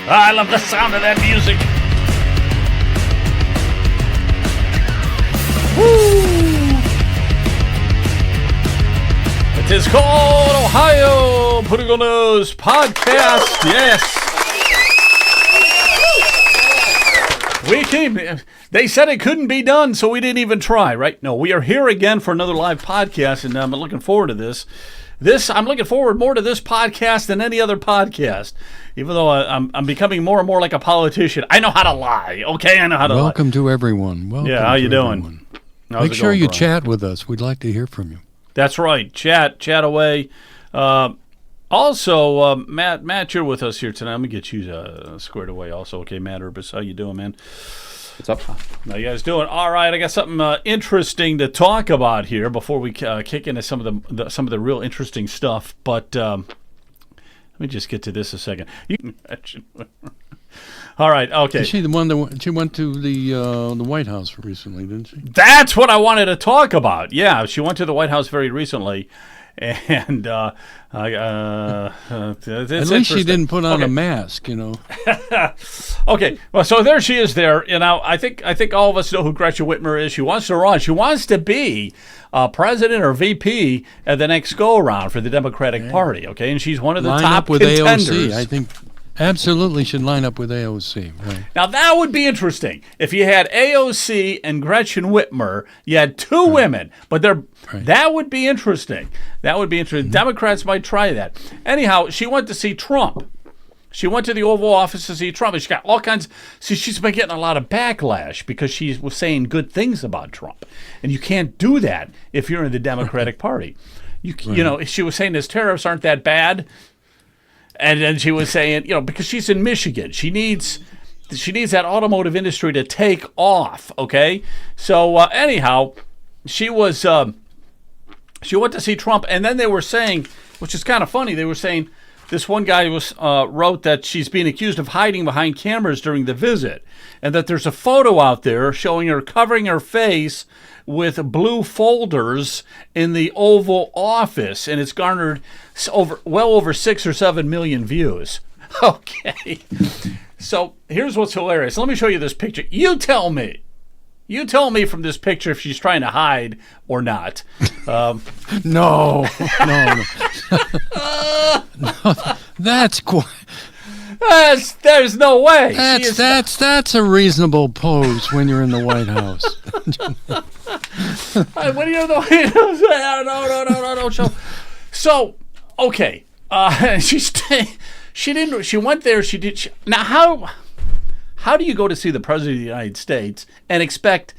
I love the sound of that music. Woo! It is called Ohio Political News Podcast. Yes. They said it couldn't be done, so we didn't even try, right? No, we are here again for another live podcast, and I'm looking forward to this. I'm looking forward more to this podcast than any other podcast, even though I'm becoming more and more like a politician. I know how to lie, okay? I know how to lie. Welcome to everyone. Yeah, how you doing? Make sure you chat with us. We'd like to hear from you. That's right. Chat away. Also, Matt, you're with us here tonight. Let me get you squared away also. Okay, Matt Urbis, how you doing, man? What's up? How you guys doing? All right, I got something interesting to talk about here before we kick into some of the real interesting stuff. But let me just get to this a second. You can imagine. All right, okay. Is she the one that she went to the White House recently, didn't she? That's what I wanted to talk about. Yeah, she went to the White House very recently. And at least she didn't put on a mask, you know. Okay, well, so there she is. There, you know. I think all of us know who Gretchen Whitmer is. She wants to run. She wants to be president or VP at the next go around for the Democratic Party. Okay, and she's one of the top contenders. AOC. I think absolutely should line up with AOC. Right. Now that would be interesting if you had AOC and Gretchen Whitmer. You had two women, but that would be interesting. That would be interesting. Mm-hmm. Democrats might try that. Anyhow, she went to see Trump. She went to the Oval Office to see Trump. And she got all kinds. See, she's been getting a lot of backlash because she was saying good things about Trump, and you can't do that if you're in the Democratic Party. You know, she was saying his tariffs aren't that bad. And then she was saying, you know, because she's in Michigan, she needs that automotive industry to take off. Okay, so anyhow, she went to see Trump, and then they were saying, which is kind of funny, they were saying this one guy wrote that she's being accused of hiding behind cameras during the visit, and that there's a photo out there showing her covering her face with blue folders in the Oval Office, and it's garnered well over 6 or 7 million views. Okay, so here's what's hilarious. Let me show you this picture. You tell me from this picture if she's trying to hide or not. No. That's quite. There's no way. That's a reasonable pose when you're in the White House. When you're in the White House, no. So, okay, she went there. Now, how do you go to see the President of the United States and expect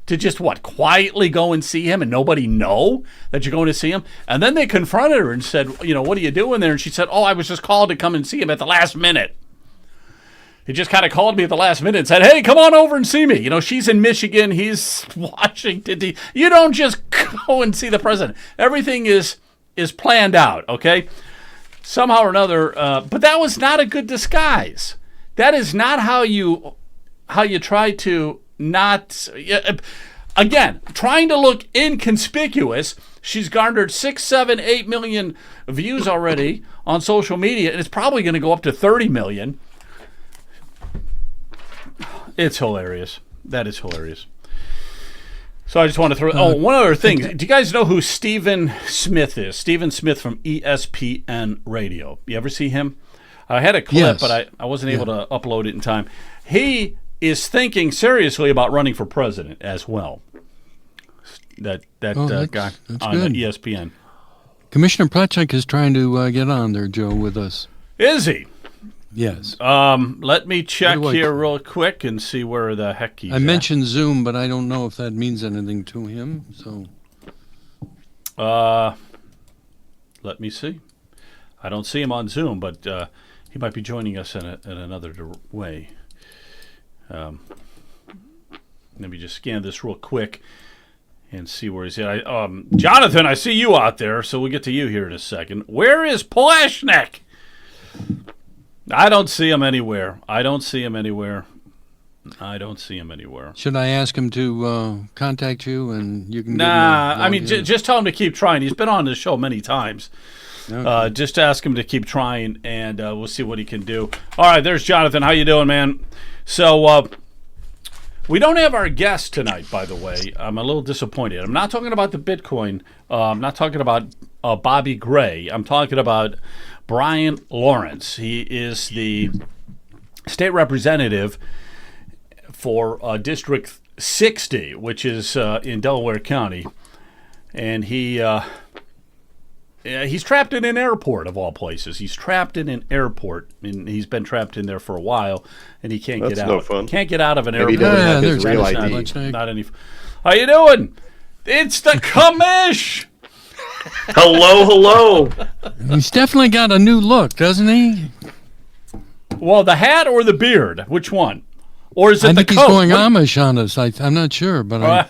to just quietly go and see him and nobody know that you're going to see him? And then they confronted her and said, you know, what are you doing there? And she said, I was just called to come and see him at the last minute. He just kind of called me at the last minute and said, hey, come on over and see me. You know, she's in Michigan. He's Washington. You don't just go and see the president. Everything is planned out, okay? Somehow or another. But that was not a good disguise. That is not how you try to not, again, trying to look inconspicuous. She's garnered 6, 7, 8 million views already on social media, and it's probably going to go up to 30 million. It's hilarious. That is hilarious. So I just want to throw... one other thing. Do you guys know who Stephen Smith is? Stephen Smith from ESPN Radio. You ever see him? I had a clip, but I wasn't able to upload it in time. He is thinking seriously about running for president as well. That guy on good. ESPN. Commissioner Plachek is trying to get on there, Joe, with us. Is he? Yes. Let me check here real quick and see where the heck he's at. I mentioned Zoom, but I don't know if that means anything to him. So, let me see. I don't see him on Zoom, but he might be joining us in another way. Let me just scan this real quick and see where he's at. Jonathan, I see you out there, so we'll get to you here in a second. Where is Polashnik? I don't see him anywhere. Should I ask him to contact you and you can? Nah, I mean, just tell him to keep trying. He's been on this show many times. Okay. Just ask him to keep trying, and and we'll see what he can do. All right, there's Jonathan. How you doing, man? So we don't have our guest tonight, by the way. I'm a little disappointed. I'm not talking about the Bitcoin. I'm not talking about Bobby Gray. I'm talking about Brian Lorenz. He is the state representative for District 60, which is in Delaware County. And he's trapped in an airport, of all places. He's trapped in an airport, and he's been trapped in there for a while, and he can't get out. That's no fun. Can't get out of an Maybe airport. he doesn't have his real ID. Not any. How you doing? It's the commish. Hello. He's definitely got a new look, doesn't he? Well, the hat or the beard? Which one? Or is it I the think coat? he's going Amish on us. I'm not sure, but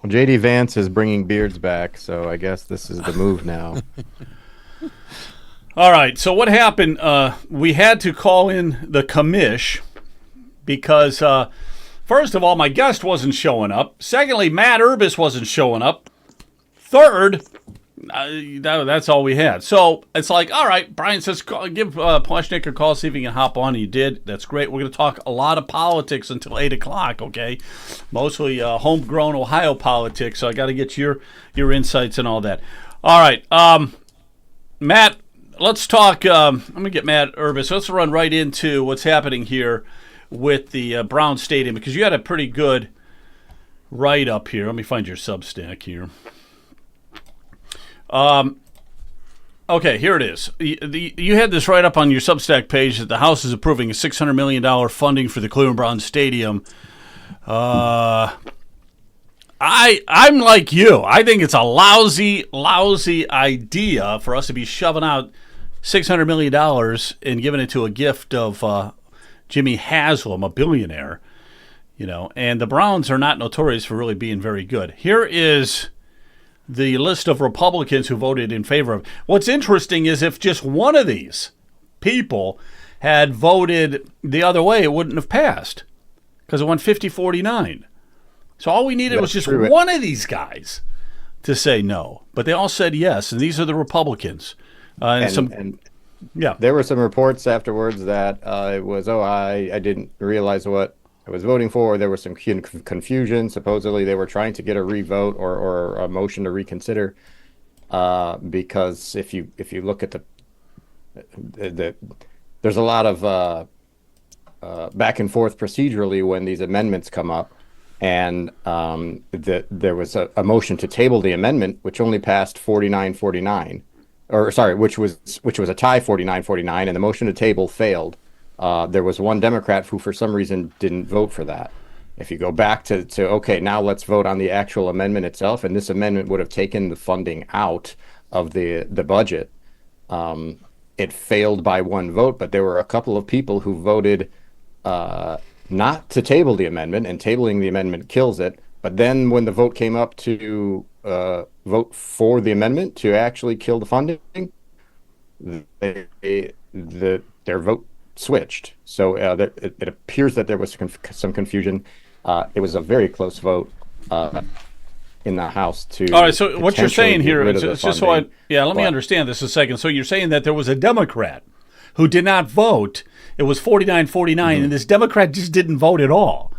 Well, J.D. Vance is bringing beards back, so I guess this is the move now. All right, so what happened? We had to call in the commish because, first of all, my guest wasn't showing up. Secondly, Matt Urbis wasn't showing up. Third, that's all we had. So it's like, all right, Brian says, give Pleshnik a call, see if he can hop on. He did. That's great. We're going to talk a lot of politics until 8 o'clock, okay? Mostly homegrown Ohio politics, so I got to get your insights and all that. All right, Matt, let's talk. I'm going to get Matt Urbis. Let's run right into what's happening here with the Brown Stadium, because you had a pretty good write-up here. Let me find your Substack here. Okay, here it is. You had this right up on your Substack page that the House is approving a $600 million funding for the Cleveland Browns Stadium. I'm like you. I think it's a lousy idea for us to be shoving out $600 million and giving it to a gift of Jimmy Haslam, a billionaire. And the Browns are not notorious for really being very good. Here is the list of Republicans who voted in favor of. What's interesting is if just one of these people had voted the other way, it wouldn't have passed because it went 50-49. So all we needed was just one of these guys to say no. But they all said yes, and these are the Republicans. Yeah. There were some reports afterwards that it was, I didn't realize what I was voting for. There was some confusion. Supposedly they were trying to get a revote or a motion to reconsider because if you look at there's a lot of back and forth procedurally when these amendments come up, and there was a motion to table the amendment which only passed 49-49, which was a tie 49-49, and the motion to table failed. There was one Democrat who, for some reason, didn't vote for that. If you go back to okay, now let's vote on the actual amendment itself, and this amendment would have taken the funding out of the budget. It failed by one vote, but there were a couple of people who voted not to table the amendment, and tabling the amendment kills it. But then when the vote came up to vote for the amendment to actually kill the funding, their vote switched. So it appears that there was some confusion. It was a very close vote in the House to. All right. So what you're saying here is just so let me understand this a second. So you're saying that there was a Democrat who did not vote. It was 49-49, and this Democrat just didn't vote at all.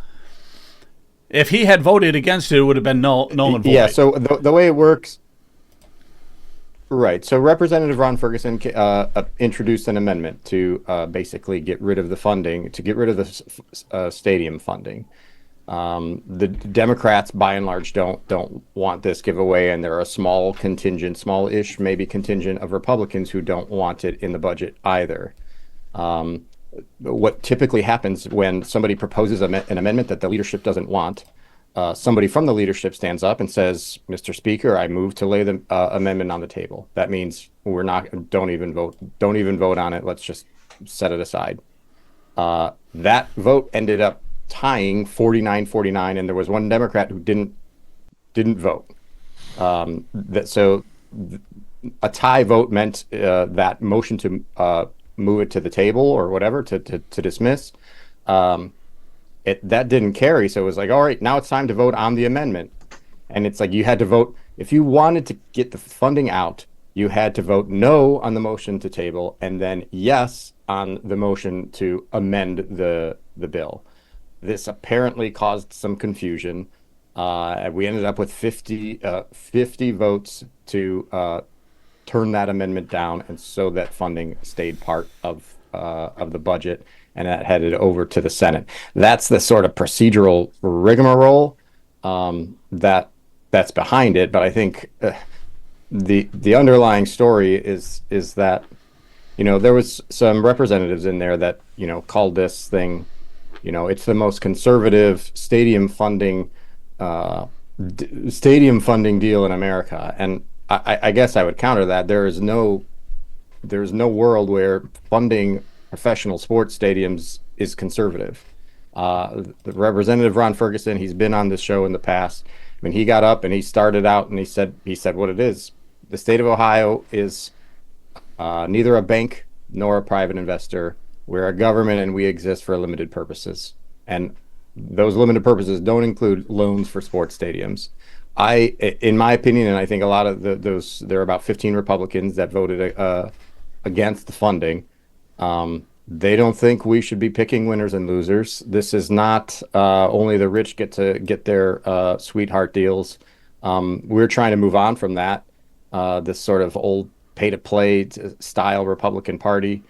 If he had voted against it, it would have been null and void. Yeah. So the way it works. Right. So Representative Ron Ferguson introduced an amendment to basically get rid of the funding, to get rid of the stadium funding. The Democrats, by and large, don't want this giveaway, and there are a small-ish maybe contingent of Republicans who don't want it in the budget either. What typically happens when somebody proposes an amendment that the leadership doesn't want, somebody from the leadership stands up and says, "Mr. Speaker, I move to lay the amendment on the table." That means don't even vote on it. Let's just set it aside. That vote ended up tying 49-49, and there was one Democrat who didn't vote. So a tie vote meant that motion to move it to the table or whatever to dismiss. That didn't carry, so it was like, all right, now it's time to vote on the amendment. And it's like you had to vote if you wanted to get the funding out. you had to vote no on the motion to table and then yes on the motion to amend the bill. This apparently caused some confusion. We ended up with 50 votes to turn that amendment down, and so that funding stayed part of the budget, and that headed over to the Senate. That's the sort of procedural rigmarole that's behind it. But I think the underlying story is that there was some representatives in there that called this thing, it's the most conservative stadium funding deal in America, and I guess I would counter that. There's no world where funding professional sports stadiums is conservative. The Representative Ron Ferguson, he's been on this show in the past. I mean, he got up and he started out and he said what it is. The state of Ohio is neither a bank nor a private investor. We're a government and we exist for limited purposes. And those limited purposes don't include loans for sports stadiums. In my opinion, and I think a lot of there are about 15 Republicans that voted against the funding. They don't think we should be picking winners and losers. This is not only the rich get to get their sweetheart deals. We're trying to move on from that. This sort of old pay-to-play style Republican Party.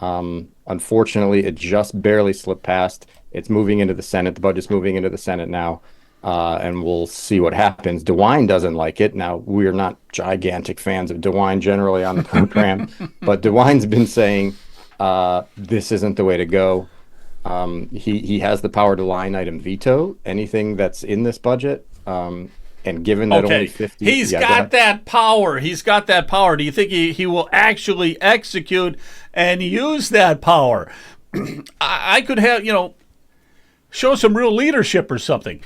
Unfortunately, it just barely slipped past. It's moving into the Senate. The budget's moving into the Senate now. And we'll see what happens. DeWine doesn't like it. Now, we're not gigantic fans of DeWine generally on the program, but DeWine's been saying this isn't the way to go. He has the power to line item veto anything that's in this budget. And given that only 50... He's got that power. He's got that power. Do you think he will actually execute and use that power? I could have, show some real leadership or something.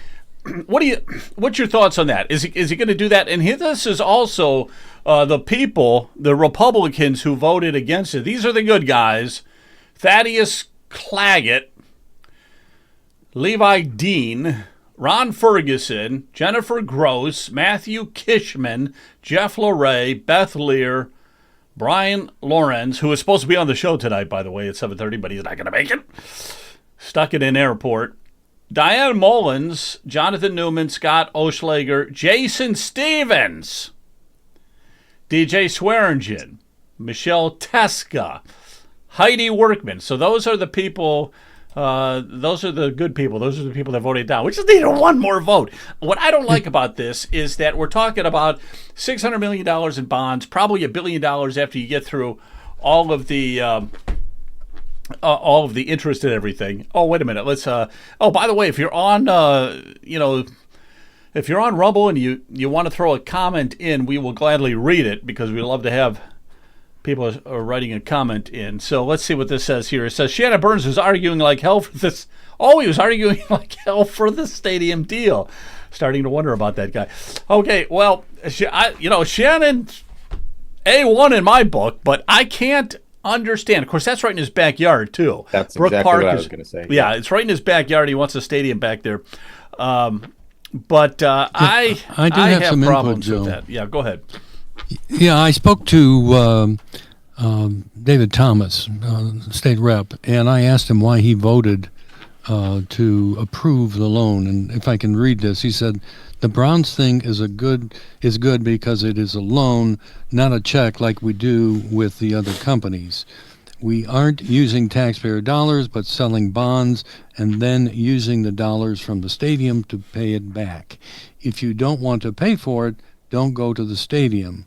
What's your thoughts on that? Is he going to do that? And this is also the Republicans who voted against it. These are the good guys: Thaddeus Claggett, Levi Dean, Ron Ferguson, Jennifer Gross, Matthew Kishman, Jeff Luray, Beth Lear, Brian Lorenz, who is supposed to be on the show tonight, by the way, at 7:30, but he's not going to make it. Stuck in an airport. Diane Mullins, Jonathan Newman, Scott Oschlager, Jason Stevens, DJ Swearingen, Michelle Teska, Heidi Workman. So those are the people, those are the good people. Those are the people that voted down. We just needed one more vote. What I don't like about this is that we're talking about $600 million in bonds, probably $1 billion after you get through all of the interest and everything. Oh, wait a minute. Let's. By the way, if you're on, if you're on Rumble and you want to throw a comment in, we will gladly read it because we love to have people writing a comment in. So let's see what this says here. It says Shannon Burns was arguing like hell for this. Oh, he was arguing like hell for the stadium deal. Starting to wonder about that guy. Okay, well, Shannon A1 in my book, but I can't understand. Of course, that's right in his backyard too. That's Brook exactly Park what I was going to say. Yeah, it's right in his backyard. He wants a stadium back there. I do have some problems input, with Joe. that. Yeah, go ahead. Yeah, I spoke to David Thomas, state rep, and I asked him why he voted to approve the loan. And if I can read this, he said, "The Browns thing is good because it is a loan, not a check like we do with the other companies. We aren't using taxpayer dollars, but selling bonds and then using the dollars from the stadium to pay it back. If you don't want to pay for it, don't go to the stadium.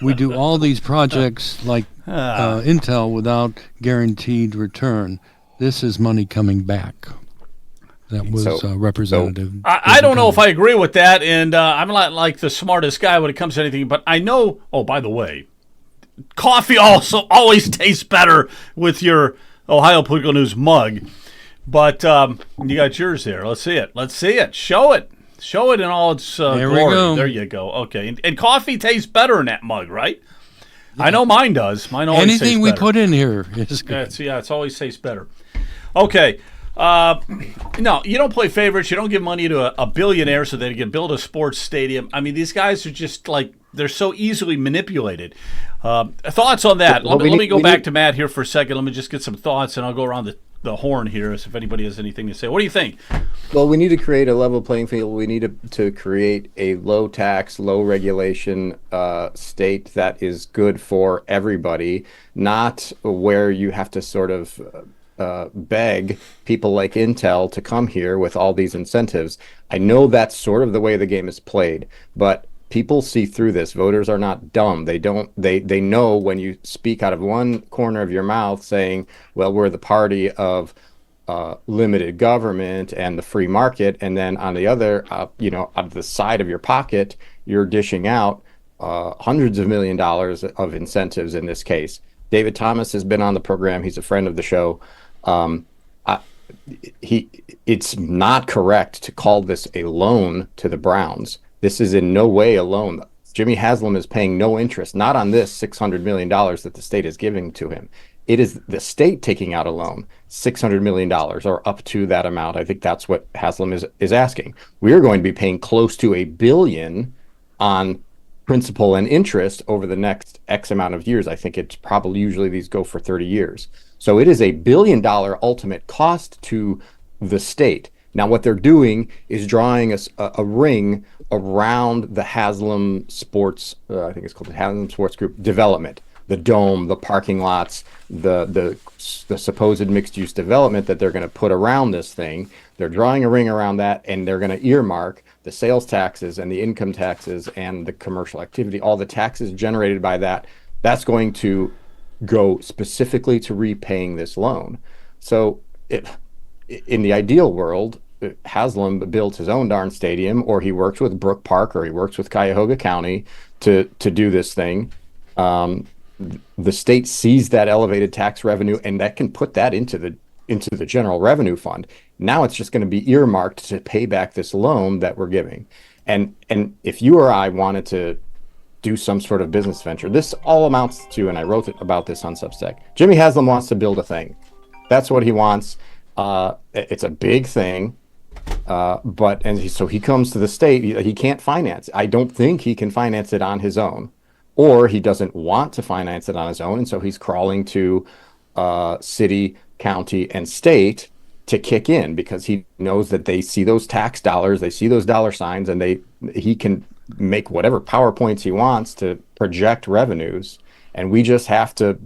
We do all these projects like Intel without guaranteed return. This is money coming back." That was Representative. I don't know if I agree with that, and I'm not like the smartest guy when it comes to anything, but I know. Oh, by the way, coffee also always tastes better with your Ohio Political News mug. But you got yours there. Let's see it. Show it. Show it in all its there glory. We go. There you go. Okay, and coffee tastes better in that mug, right? Yeah. I know mine does. Mine always tastes better. Anything we put in here is good. It's always tastes better. Okay. No, you don't play favorites. You don't give money to a billionaire so they can build a sports stadium. I mean, these guys are just like they're so easily manipulated. Thoughts on that? Well, let me go back to Matt here for a second. Let me just get some thoughts, and I'll go around the horn here if anybody has anything to say. What do you think? Well, we need to create a level playing field. We need to create a low tax, low regulation state that is good for everybody, not where you have to sort of beg people like Intel to come here with all these incentives. I know that's sort of the way the game is played, but people see through this. Voters are not dumb. They know when you speak out of one corner of your mouth saying, well, we're the party of limited government and the free market, and then on the other, out of the side of your pocket, you're dishing out hundreds of $1 million of incentives in this case. David Thomas has been on the program. He's a friend of the show. It's not correct to call this a loan to the Browns. This is in no way a loan. Jimmy Haslam is paying no interest, not on this $600 million that the state is giving to him. It is the state taking out a loan, $600 million or up to that amount. I think that's what Haslam is asking. We are going to be paying close to $1 billion on principal and interest over the next X amount of years. I think it's probably usually these go for 30 years. So it is $1 billion ultimate cost to the state. Now, what they're doing is drawing a ring around the Haslam Sports, I think it's called the Haslam Sports Group development, the dome, the parking lots, the supposed mixed-use development that they're going to put around this thing. They're drawing a ring around that, and they're going to earmark the sales taxes and the income taxes and the commercial activity, all the taxes generated by that. That's going to go specifically to repaying this loan. So in the ideal world, Haslam builds his own darn stadium, or he works with Brook Park, or he works with Cuyahoga County to do this thing. The state sees that elevated tax revenue, and that can put that into the general revenue fund. Now it's just going to be earmarked to pay back this loan that we're giving. And if you or I wanted to do some sort of business venture, this all amounts to, and I wrote about this on Substack, Jimmy Haslam wants to build a thing. That's what he wants. It's a big thing. So he comes to the state. He can't finance. I don't think he can finance it on his own, or he doesn't want to finance it on his own, and so he's crawling to city, county, and state to kick in, because he knows that they see those tax dollars, they see those dollar signs, and he can make whatever PowerPoints he wants to project revenues, and we just have to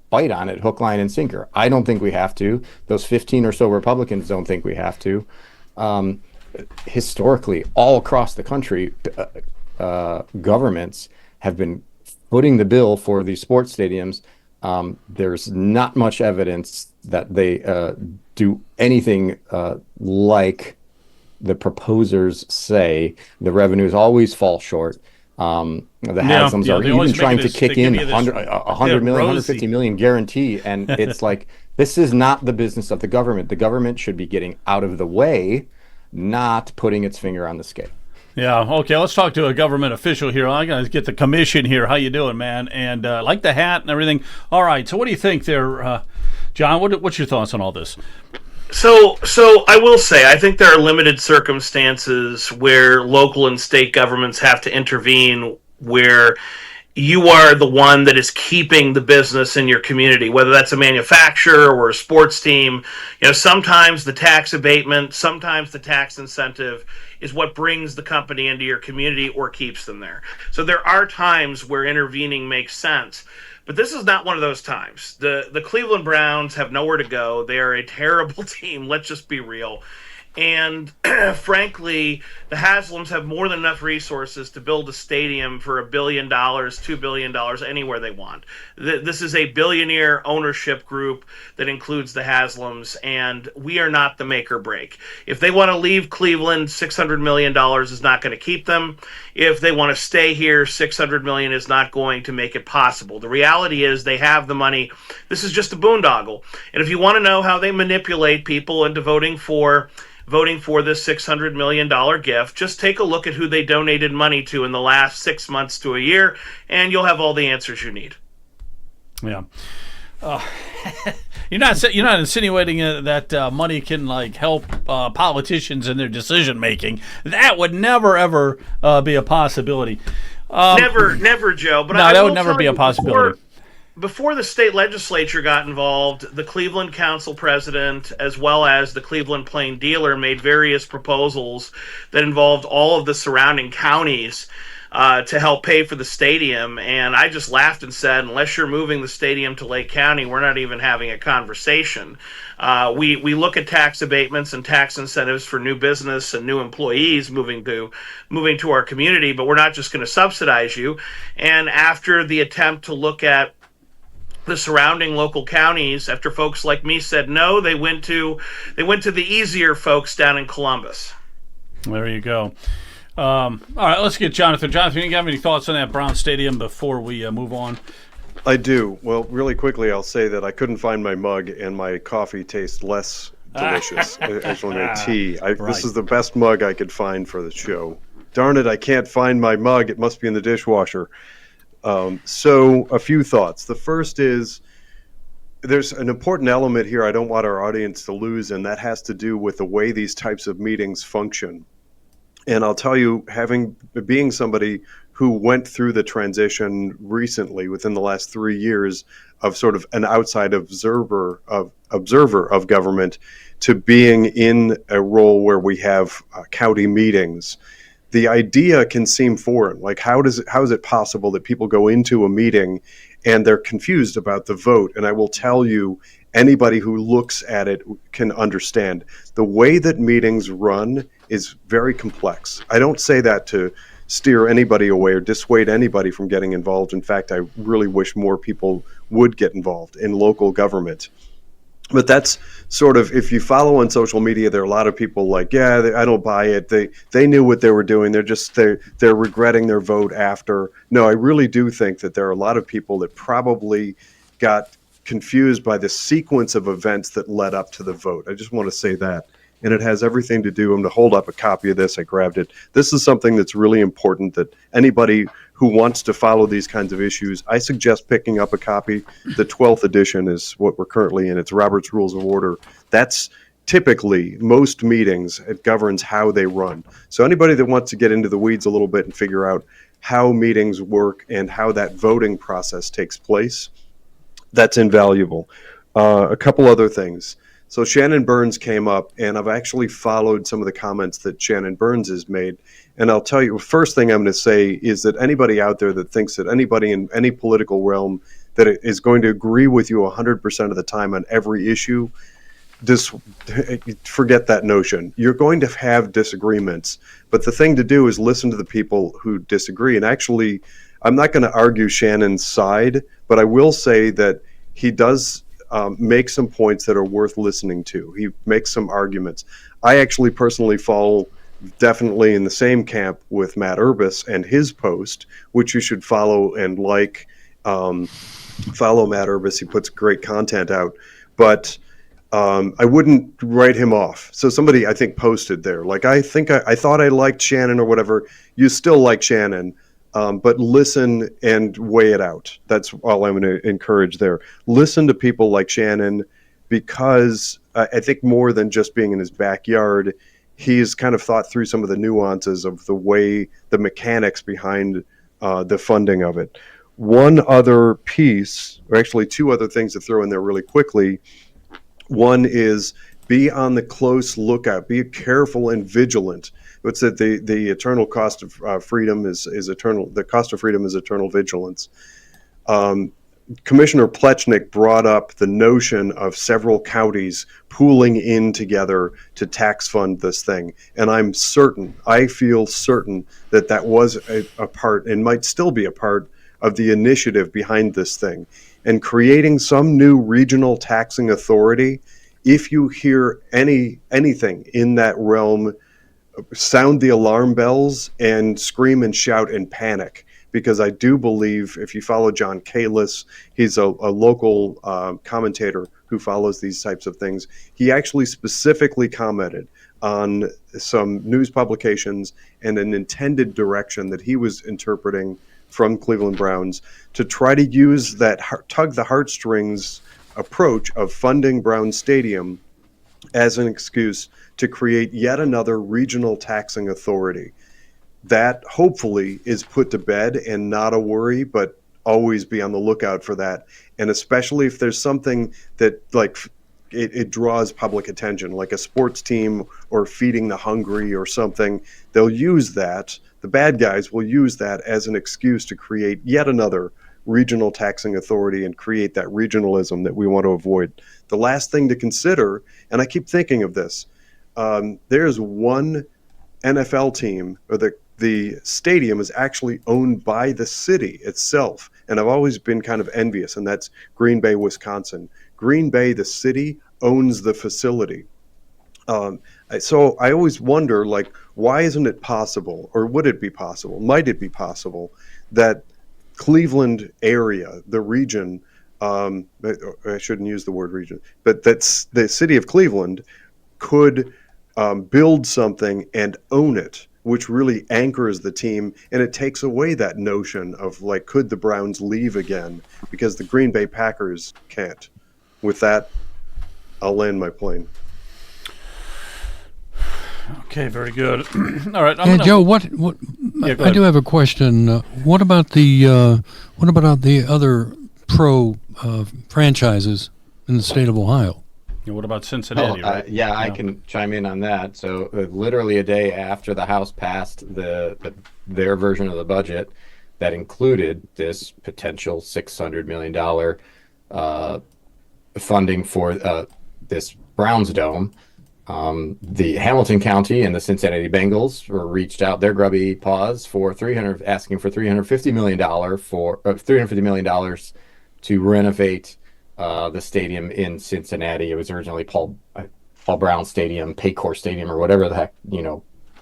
bite on it hook, line, and sinker. I don't think we have to. Those 15 or so Republicans don't think we have to. Historically, all across the country, governments have been footing the bill for these sports stadiums. There's not much evidence that they do anything like the proposers say. The revenues always fall short. The Haslams are even trying to kick in $100 million, $150 million guarantee, and it's like, this is not the business of the government. The government should be getting out of the way, not putting its finger on the scale. Yeah, okay, let's talk to a government official here. I got to get the commission here. How you doing, man? And like the hat and everything. All right, so what do you think there, John? What's your thoughts on all this? So I will say, I think there are limited circumstances where local and state governments have to intervene, where you are the one that is keeping the business in your community, whether that's a manufacturer or a sports team. Sometimes the tax abatement, sometimes the tax incentive is what brings the company into your community or keeps them there. So there are times where intervening makes sense. But this is not one of those times. The Cleveland Browns have nowhere to go. They are a terrible team. Let's just be real. And frankly, the Haslams have more than enough resources to build a stadium for $1 billion, $2 billion, anywhere they want. This is a billionaire ownership group that includes the Haslams, and we are not the make or break. If they want to leave Cleveland, $600 million is not going to keep them. If they want to stay here, $600 million is not going to make it possible. The reality is they have the money. This is just a boondoggle. And if you want to know how they manipulate people into voting for this $600 million gift, just take a look at who they donated money to in the last 6 months to a year, and you'll have all the answers you need. Yeah. You're not insinuating that money can help politicians in their decision making. That would never ever be a possibility. Never, Joe. But No, I that will would never tell be a you, possibility. Before the state legislature got involved, the Cleveland Council president, as well as the Cleveland Plain Dealer, made various proposals that involved all of the surrounding counties to help pay for the stadium. And I just laughed and said, unless you're moving the stadium to Lake County, we're not even having a conversation. We look at tax abatements and tax incentives for new business and new employees moving to our community, but we're not just going to subsidize you. And after the attempt to look at the surrounding local counties, after folks like me said no, they went to the easier folks down in Columbus. There you go. All right, let's get Jonathan. Jonathan, you have any thoughts on that Brown Stadium before we move on? I do. Well, really quickly, I'll say that I couldn't find my mug, and my coffee tastes less delicious. Actually, my tea. Right. This is the best mug I could find for the show. Darn it, I can't find my mug. It must be in the dishwasher. So a few thoughts. The first is there's an important element here I don't want our audience to lose, and that has to do with the way these types of meetings function. And I'll tell you, being somebody who went through the transition recently within the last 3 years of sort of an outside observer of government to being in a role where we have county meetings, the idea can seem foreign. Like, how is it possible that people go into a meeting and they're confused about the vote? And I will tell you, anybody who looks at it can understand. The way that meetings run is very complex. I don't say that to steer anybody away or dissuade anybody from getting involved. In fact, I really wish more people would get involved in local government. But that's sort of, if you follow on social media, there are a lot of people like, yeah, I don't buy it. They knew what they were doing. They're regretting their vote after. No, I really do think that there are a lot of people that probably got confused by the sequence of events that led up to the vote. I just want to say that. And it has everything to do, I'm going to hold up a copy of this. I grabbed it. This is something that's really important that anybody who wants to follow these kinds of issues, I suggest picking up a copy. The 12th edition is what we're currently in. It's Robert's Rules of Order. That's typically most meetings. It governs how they run. So anybody that wants to get into the weeds a little bit and figure out how meetings work and how that voting process takes place, that's invaluable. A couple other things. So Shannon Burns came up, and I've actually followed some of the comments that Shannon Burns has made. And I'll tell you, first thing I'm going to say is that anybody out there that thinks that anybody in any political realm that is going to agree with you 100% of the time on every issue, just forget that notion. You're going to have disagreements, but the thing to do is listen to the people who disagree. And actually, I'm not going to argue Shannon's side, but I will say that he does make some points that are worth listening to. He makes some arguments. I actually personally fall definitely in the same camp with Matt Urbis and his post, which you should follow and like. Follow Matt Urbis. He puts great content out. But I wouldn't write him off. So somebody, I think, posted there, like, I thought I liked Shannon or whatever. You still like Shannon. But listen and weigh it out. That's all I'm going to encourage there. Listen to people like Shannon, because I think more than just being in his backyard, he's kind of thought through some of the nuances of the way, the mechanics behind the funding of it. One other piece, or actually two other things to throw in there really quickly. One is be on the close lookout. Be careful and vigilant. It's that the eternal cost of freedom is eternal. The cost of freedom is eternal vigilance. Commissioner Plechnik brought up the notion of several counties pooling in together to tax fund this thing. And I feel certain that was a part, and might still be a part, of the initiative behind this thing. And creating some new regional taxing authority, if you hear anything in that realm, sound the alarm bells and scream and shout and panic, because I do believe, if you follow John Kalis, he's a local commentator who follows these types of things. He actually specifically commented on some news publications and an intended direction that he was interpreting from Cleveland Browns to try to use that tug the heartstrings approach of funding Brown Stadium as an excuse to create yet another regional taxing authority. that hopefully is put to bed and not a worry, but always be on the lookout for that. And especially if there's something that like it draws public attention, like a sports team or feeding the hungry or something, they'll use that. The bad guys will use that as an excuse to create yet another regional taxing authority and create that regionalism that we want to avoid. The last thing to consider, and I keep thinking of this, there's one NFL team, or the stadium is actually owned by the city itself. And I've always been kind of envious, and that's Green Bay, Wisconsin. Green Bay, the city, owns the facility. So I always wonder, like, why isn't it possible, or would it be possible, might it be possible, that Cleveland area, the region, I shouldn't use the word region, but that's the city of Cleveland could build something and own it, which really anchors the team, and it takes away that notion of, like, could the Browns leave again, because the Green Bay Packers can't. With that, I'll land my plane. Okay, very good. All right, Joe, I do have a question. What about the other pro franchises in the state of Ohio? What about Cincinnati? Right? I can chime in on that. So literally a day after the House passed their version of the budget that included this potential $600 million funding for this Browns Dome, the Hamilton County and the Cincinnati Bengals were reached out their grubby paws for asking for $350 million to renovate the stadium in Cincinnati. It was originally Paul Brown Stadium, Paycor Stadium, or whatever the heck,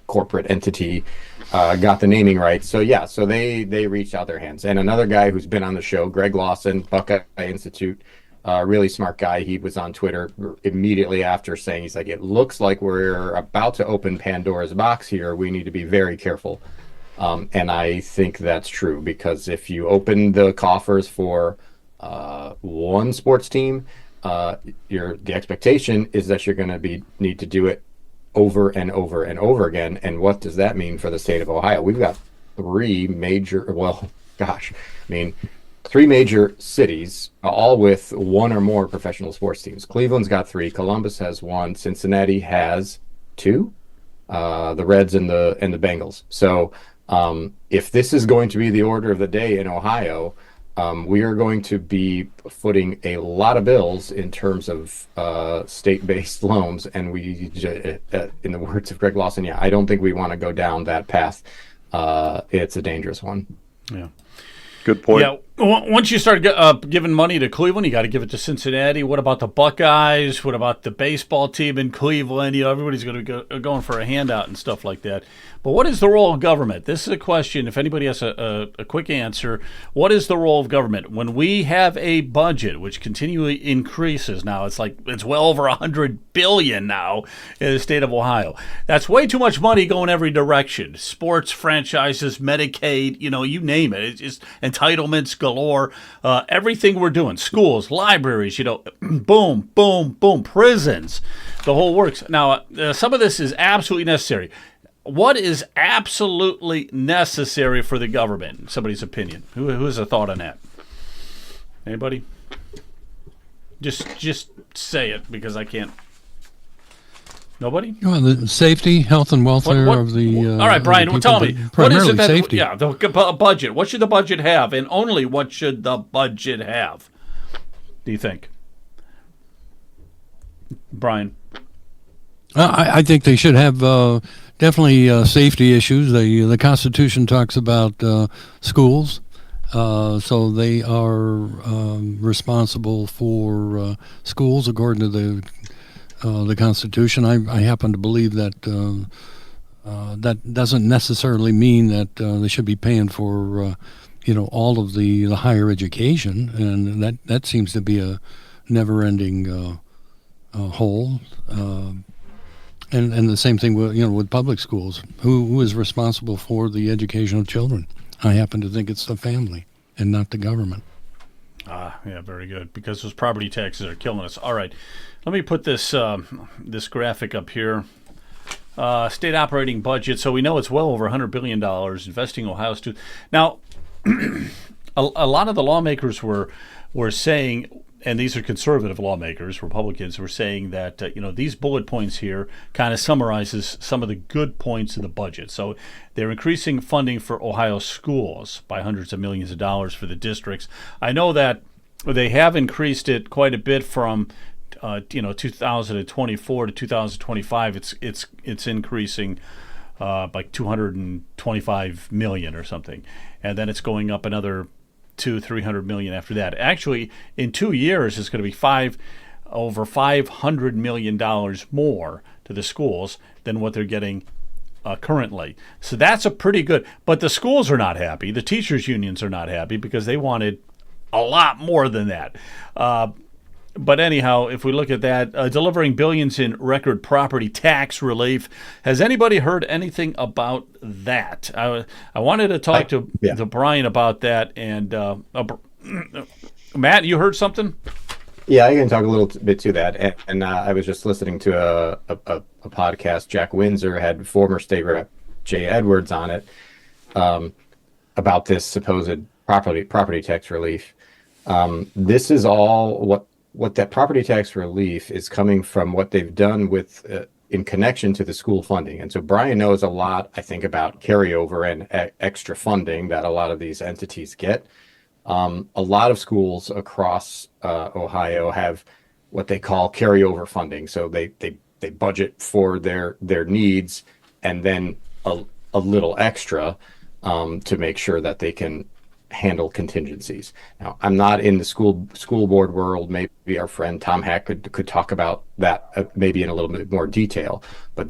corporate entity got the naming right. So they reached out their hands. And another guy who's been on the show, Greg Lawson, Buckeye Institute, really smart guy. He was on Twitter immediately after saying, he's like, it looks like we're about to open Pandora's box here. We need to be very careful. And I think that's true, because if you open the coffers for one sports team, the expectation is that you're going to need to do it over and over and over again. And what does that mean for the state of Ohio? We've got three major cities, all with one or more professional sports teams. Cleveland's got 3, Columbus has 1, Cincinnati has 2, the Reds and the Bengals. So if this is going to be the order of the day in Ohio, we are going to be footing a lot of bills in terms of state-based loans, and we, in the words of Greg Lawson, I don't think we want to go down that path. It's a dangerous one. Yeah. Good point. Yeah, once you start giving money to Cleveland, you got to give it to Cincinnati. What about the Buckeyes? What about the baseball team in Cleveland? Everybody's going to be going for a handout and stuff like that. But what is the role of government? This is a question. If anybody has a quick answer, what is the role of government when we have a budget which continually increases? Now it's well over $100 billion now in the state of Ohio. That's way too much money going every direction. Sports franchises, Medicaid, you name it. It's just entitlements galore. Everything we're doing, schools, libraries, boom, boom, boom, prisons, the whole works. Now, some of this is absolutely necessary. What is absolutely necessary for the government, in somebody's opinion? Who has a thought on that? Anybody? Just say it, because I can't. Nobody? Well, the safety, health, and welfare of the. All right, Brian, tell me. What is it that? Safety. Yeah, the budget. What should the budget have, and only what should the budget have? Do you think, Brian? I think they should have definitely safety issues. The Constitution talks about schools, so they are responsible for schools according to the Constitution. I happen to believe that that doesn't necessarily mean that they should be paying for all of the higher education, and that seems to be a never-ending hole. And the same thing with public schools. Who is responsible for the education of children? I happen to think it's the family and not the government. Yeah, very good. Because those property taxes are killing us. All right, let me put this this graphic up here. state operating budget, so we know it's well over $100 billion investing Ohio students. Now, a lot of the lawmakers were saying, and these are conservative lawmakers, Republicans, were saying that these bullet points here kind of summarizes some of the good points of the budget. So they're increasing funding for Ohio schools by hundreds of millions of dollars for the districts. I know that they have increased it quite a bit from 2024 to 2025. It's increasing like 225 million or something, and then it's going up another 300 million after that. Actually, in 2 years, it's going to be over $500 million more to the schools than what they're getting currently. So that's a pretty good. But the schools are not happy. The teachers' unions are not happy because they wanted a lot more than that. But anyhow, if we look at that, delivering billions in record property tax relief. Has anybody heard anything about that? I wanted to talk to Brian about that. And Matt, you heard something? Yeah, I can talk a little bit to that. And I was just listening to a podcast. Jack Windsor had former state rep Jay Edwards on it about this supposed property tax relief. This is all what that property tax relief is coming from what they've done with in connection to the school funding. And so Brian knows a lot, I think, about carryover and extra funding that a lot of these entities get. A lot of schools across Ohio have what they call carryover funding. So they budget for their needs and then a little extra to make sure that they can handle contingencies. Now, I'm not in the school board world. Maybe our friend Tom Hack could talk about that maybe in a little bit more detail. But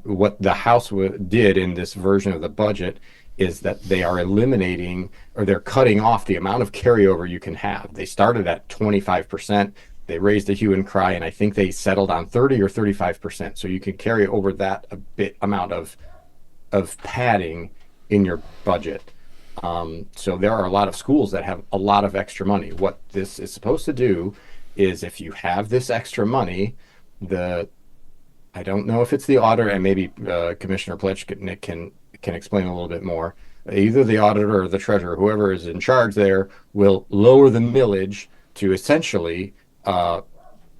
what the House did in this version of the budget is that they are eliminating, or they're cutting off the amount of carryover you can have. They started at 25%. They raised a hue and cry, and I think they settled on 30 or 35%. So you can carry over that amount of padding in your budget. So there are a lot of schools that have a lot of extra money. What this is supposed to do is, if you have this extra money, I don't know if it's the auditor, and maybe Commissioner Pletch can explain a little bit more. Either the auditor or the treasurer, whoever is in charge there, will lower the millage to essentially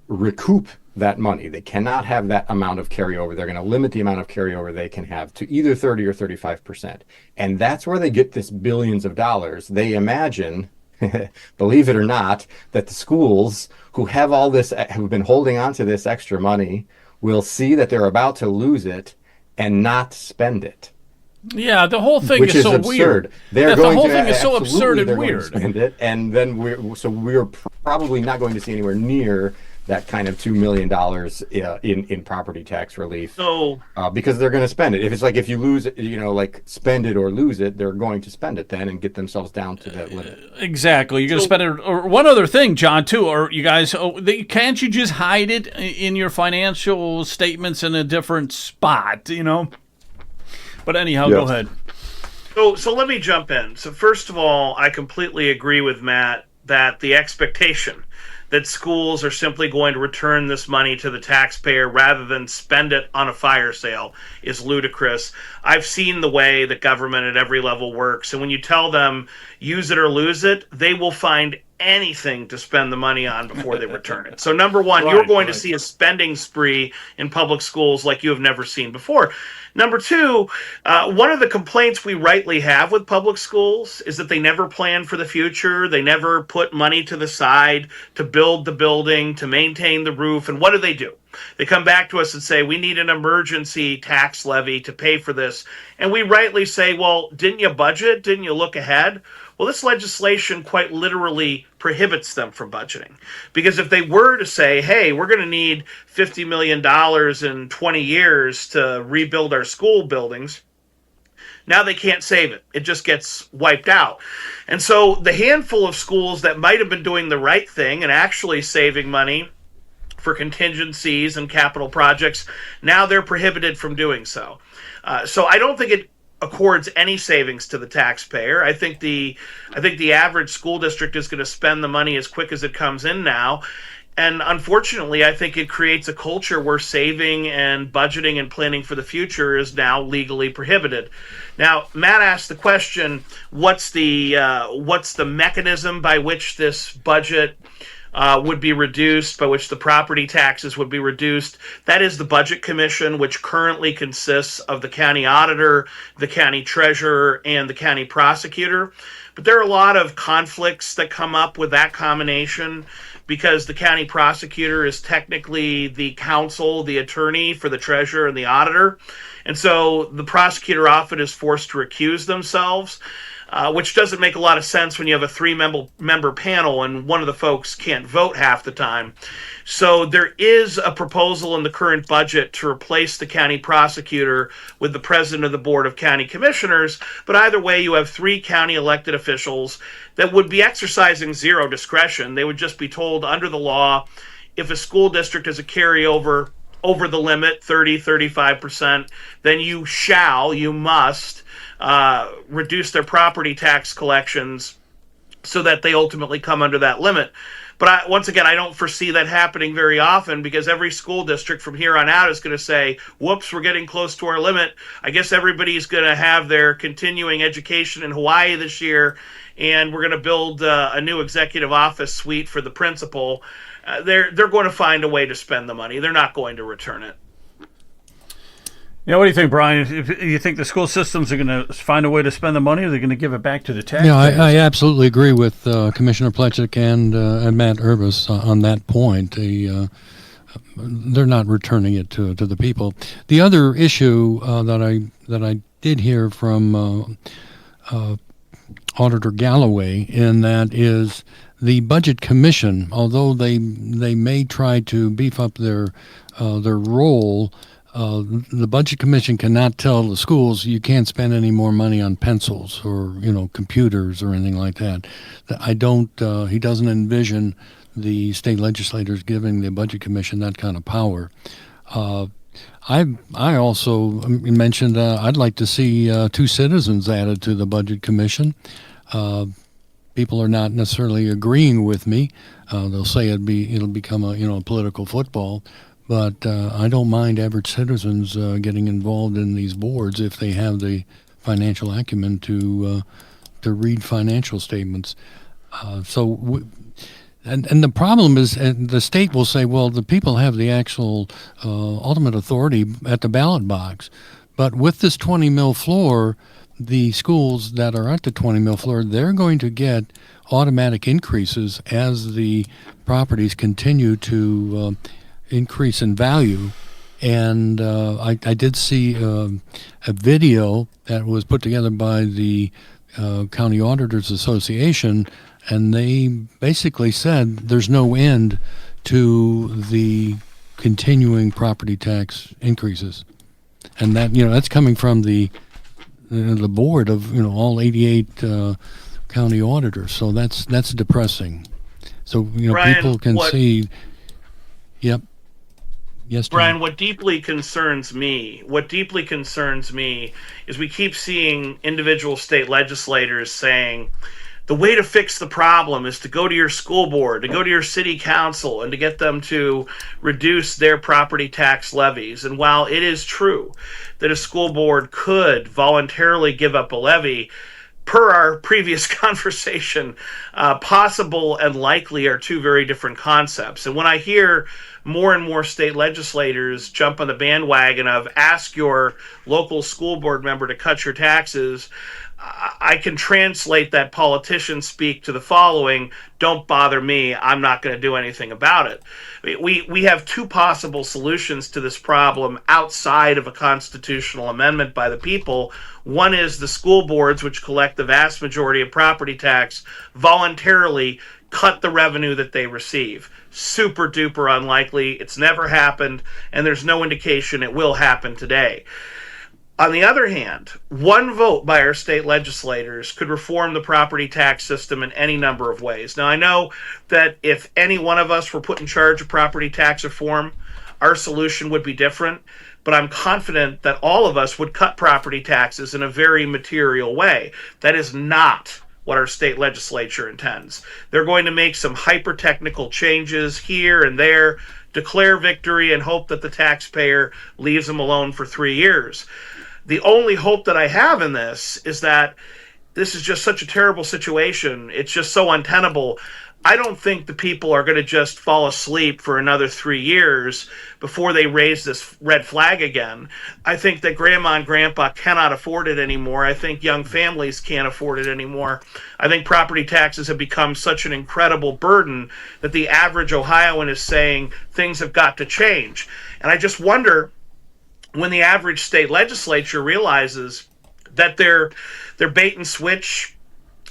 recoup that money. They cannot have that amount of carryover. They're going to limit the amount of carryover they can have to either 30 or 35%. And that's where they get this billions of dollars. They imagine, believe it or not, that the schools who have all this, who've been holding on to this extra money, will see that they're about to lose it and not spend it. Yeah, the whole thing is so absurd. Weird. The whole thing is so absurd and weird. Spend it, and then we're probably not going to see anywhere near that kind of $2 million in property tax relief. So because they're going to spend it. If it's like, if you lose it, like spend it or lose it, they're going to spend it then and get themselves down to that limit. Exactly. You're going to spend it. Or one other thing, John, too, or you guys, can't you just hide it in your financial statements in a different spot, But anyhow, Go ahead. So let me jump in. So first of all, I completely agree with Matt that the expectation that schools are simply going to return this money to the taxpayer rather than spend it on a fire sale is ludicrous. I've seen the way that government at every level works, and when you tell them use it or lose it, they will find anything to spend the money on before they return it. So number one, you're going to see a spending spree in public schools like you have never seen before. Number two, one of the complaints we rightly have with public schools is that they never plan for the future. They never put money to the side to build the building, to maintain the roof. And what do? They come back to us and say, we need an emergency tax levy to pay for this. And we rightly say, well, didn't you budget? Didn't you look ahead? Well, this legislation quite literally prohibits them from budgeting. Because if they were to say, hey, we're going to need $50 million in 20 years to rebuild our school buildings, now they can't save it. It just gets wiped out. And so the handful of schools that might have been doing the right thing and actually saving money for contingencies and capital projects, now they're prohibited from doing so. So I don't think it accords any savings to the taxpayer. I think the average school district is going to spend the money as quick as it comes in now. And unfortunately, I think it creates a culture where saving and budgeting and planning for the future is now legally prohibited. Now, Matt asked the question, what's the mechanism by which this budget would be reduced, by which the property taxes would be reduced? That is the Budget Commission, which currently consists of the county auditor, the county treasurer, and the county prosecutor. But there are a lot of conflicts that come up with that combination, because the county prosecutor is technically the counsel, the attorney for the treasurer and the auditor. And so the prosecutor often is forced to recuse themselves, which doesn't make a lot of sense when you have a three-member panel and one of the folks can't vote half the time. So there is a proposal in the current budget to replace the county prosecutor with the president of the Board of County Commissioners. But either way, you have 3 county elected officials that would be exercising zero discretion. They would just be told under the law, if a school district is a carryover over the limit, 35%, then you must reduce their property tax collections so that they ultimately come under that limit. But once again, I don't foresee that happening very often, because every school district from here on out is going to say, whoops, we're getting close to our limit. I guess everybody's going to have their continuing education in Hawaii this year, and we're going to build a new executive office suite for the principal. They're going to find a way to spend the money. They're not going to return it. What do you think, Brian? You think the school systems are going to find a way to spend the money, or are they going to give it back to the taxpayers? Yeah, I absolutely agree with Commissioner Plechik and Matt Urbis on that point. They're not returning it to the people. The other issue that I did hear from Auditor Galloway, in that is the Budget Commission, although they may try to beef up their role. The Budget Commission cannot tell the schools you can't spend any more money on pencils or computers or anything like that. He doesn't envision the state legislators giving the Budget Commission that kind of power. I also mentioned I'd like to see 2 citizens added to the Budget Commission. People are not necessarily agreeing with me. They'll say it'll become a political football. But I don't mind average citizens getting involved in these boards if they have the financial acumen to read financial statements. And the problem is, the state will say, well, the people have the actual ultimate authority at the ballot box. But with this 20 mil floor, the schools that are at the 20 mil floor, they're going to get automatic increases as the properties continue to increase in value. And I did see a video that was put together by the County Auditors Association, and they basically said there's no end to the continuing property tax increases, and that's coming from the board of all 88 county auditors. So that's depressing. So Brian, people can see. Yep. Yes, Tom. Brian, what deeply concerns me is we keep seeing individual state legislators saying the way to fix the problem is to go to your school board, to go to your city council, and to get them to reduce their property tax levies. And while it is true that a school board could voluntarily give up a levy, per our previous conversation, possible and likely are 2 very different concepts. And when I hear more and more state legislators jump on the bandwagon of ask your local school board member to cut your taxes, I can translate that politician speak to the following: don't bother me, I'm not going to do anything about it. We have 2 possible solutions to this problem outside of a constitutional amendment by the people. One is the school boards, which collect the vast majority of property tax, voluntarily cut the revenue that they receive. Super duper unlikely. It's never happened, and there's no indication it will happen today. On the other hand, 1 vote by our state legislators could reform the property tax system in any number of ways. Now, I know that if any one of us were put in charge of property tax reform, our solution would be different, but I'm confident that all of us would cut property taxes in a very material way. That is not what our state legislature intends. They're going to make some hyper-technical changes here and there, declare victory, and hope that the taxpayer leaves them alone for 3 years. The only hope that I have in this is that this is just such a terrible situation. It's just so untenable. I don't think the people are going to just fall asleep for another 3 years before they raise this red flag again. I think that grandma and grandpa cannot afford it anymore. I think young families can't afford it anymore. I think property taxes have become such an incredible burden that the average Ohioan is saying things have got to change. And I just wonder when the average state legislature realizes that their bait and switch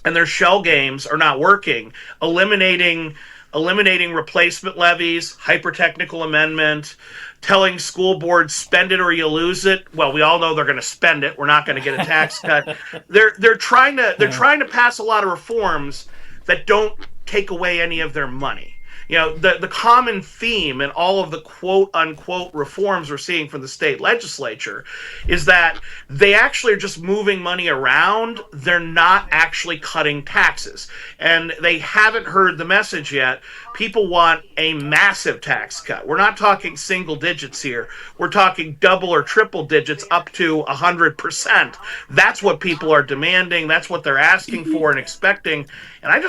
and their shell games are not working, eliminating replacement levies, hyper-technical amendment, telling school boards spend it or you lose it. Well, we all know they're going to spend it. We're not going to get a tax cut. They're trying to pass a lot of reforms that don't take away any of their money. You know, the common theme in all of the quote-unquote reforms we're seeing from the state legislature is that they actually are just moving money around. They're not actually cutting taxes. And they haven't heard the message yet. People want a massive tax cut. We're not talking single digits here. We're talking double or triple digits up to 100%. That's what people are demanding. That's what they're asking for and expecting. And I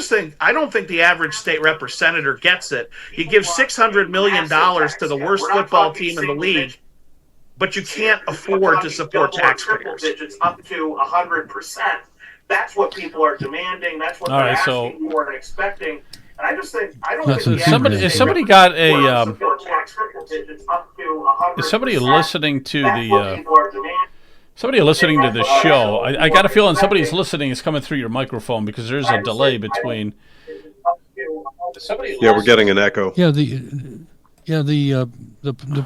don't think the average state representative gets it. You give $600 million to the worst football team in the league, but you can't afford to support taxpayers. Up to 100%. That's what people are demanding. That's what they're asking for and expecting. And I don't think somebody got a is somebody listening to the show. I got a feeling somebody's listening is coming through your microphone because there's a delay between. Yeah, we're getting an echo. Yeah, the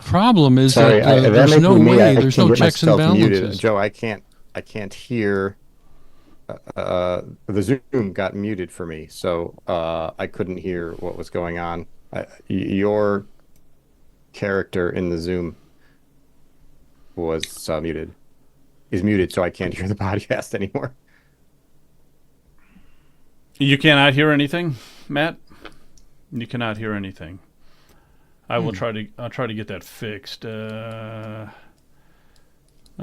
problem is that there's no way, there's no checks and balances. Muted. Joe, I can't hear. The Zoom got muted for me, so I couldn't hear what was going on. Your character in the Zoom was muted. Is muted, so I can't hear the podcast anymore. You cannot hear anything, Matt? You cannot hear anything. I'll try to get that fixed. Not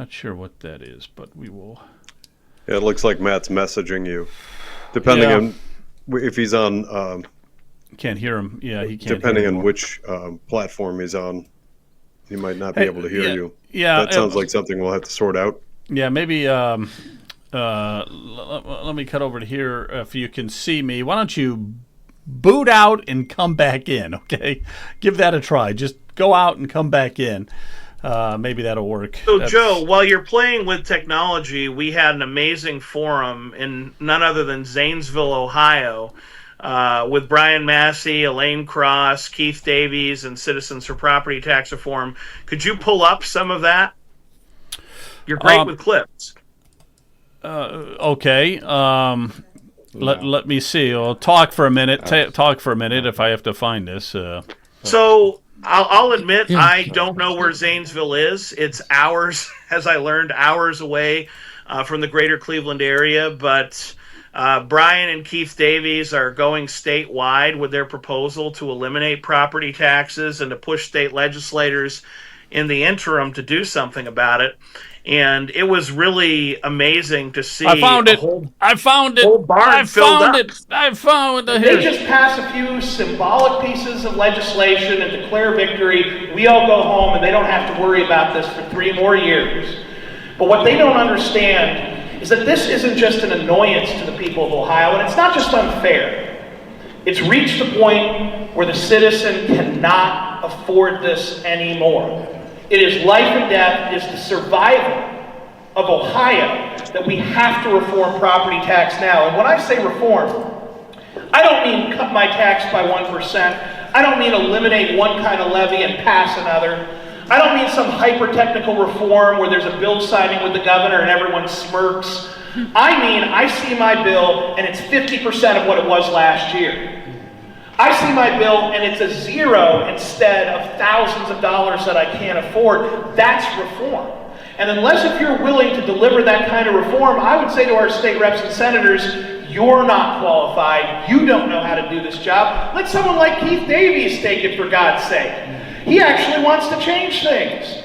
sure what that is, but we will. Yeah, it looks like Matt's messaging you. Depending on if he's on... can't hear him. Yeah, he can't depending hear on which platform he's on, he might not be able to hear you. Yeah. That sounds like something we'll have to sort out. Yeah, maybe... let me cut over to here if you can see me. Why don't you boot out and come back in, okay? Give that a try. Just go out and come back in. Maybe that'll work. So, Joe, while you're playing with technology, we had an amazing forum in none other than Zanesville, Ohio, with Brian Massey, Elaine Cross, Keith Davies, and Citizens for Property Tax Reform. Could you pull up some of that? You're great with clips. Okay. Let me see. I'll talk for a minute. Talk for a minute if I have to find this. So I'll admit I don't know where Zanesville is. It's hours, as I learned, hours away from the greater Cleveland area. But Brian and Keith Davies are going statewide with their proposal to eliminate property taxes and to push state legislators in the interim to do something about it. And it was really amazing to see. I found it. I found it. I found it. They just pass a few symbolic pieces of legislation and declare victory. We all go home and they don't have to worry about this for 3 more years. But what they don't understand is that this isn't just an annoyance to the people of Ohio, and it's not just unfair. It's reached a point where the citizen cannot afford this anymore. It is life and death. It is the survival of Ohio that we have to reform property tax now. And when I say reform, I don't mean cut my tax by 1%. I don't mean eliminate one kind of levy and pass another. I don't mean some hyper-technical reform where there's a bill signing with the governor and everyone smirks. I mean, I see my bill and it's 50% of what it was last year. I see my bill and it's a 0 instead of thousands of dollars that I can't afford. That's reform. And unless if you're willing to deliver that kind of reform, I would say to our state reps and senators, you're not qualified, you don't know how to do this job. Let someone like Keith Davies take it, for God's sake. He actually wants to change things.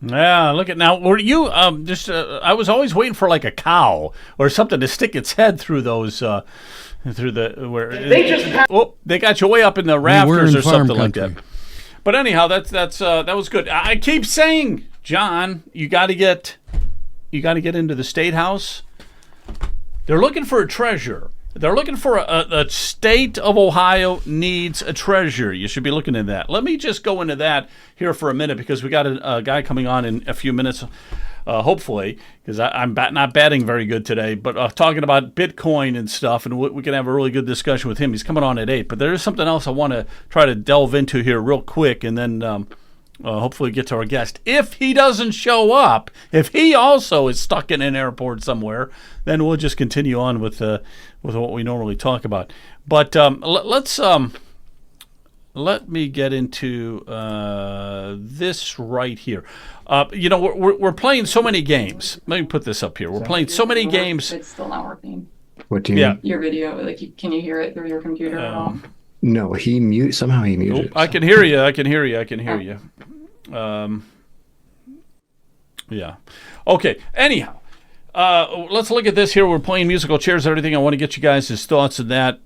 Yeah, look at now. Were you I was always waiting for like a cow or something to stick its head through those through the where they got you way up in the rafters or something like that. But anyhow, that was good. I keep saying, John, you got to get into the State House. They're looking for a treasurer. They're looking for a state of Ohio needs a treasurer. You should be looking at that. Let me just go into that here for a minute because we got a guy coming on in a few minutes, hopefully, because I'm not batting very good today, but talking about Bitcoin and stuff, and we can have a really good discussion with him. He's coming on at 8, but there is something else I want to try to delve into here real quick, and then hopefully get to our guest. If he doesn't show up, if he also is stuck in an airport somewhere, then we'll just continue on with what we normally talk about. But let me get into this right here. We're playing so many games. Let me put this up here. We're playing so many games. It's still not working. What do you mean? Your video, can you hear it through your computer at all? No, somehow he muted. I can hear you. I can hear you. Yeah. Okay. Anyhow, let's look at this here. We're playing musical chairs and everything. I want to get you guys' thoughts on that.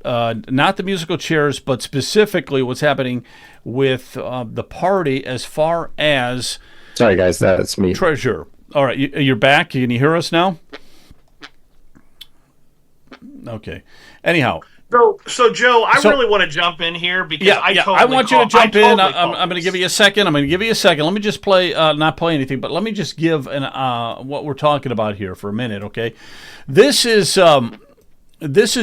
Not the musical chairs, but specifically what's happening with the party as far as... Sorry, guys. That's me. Treasurer. All right. You're back. Can you hear us now? Okay. Anyhow... So Joe, I really want to jump in here because I want you to jump in. I'm going to give you a second. Let me just play, not play anything, but let me just give what we're talking about here for a minute, okay? This is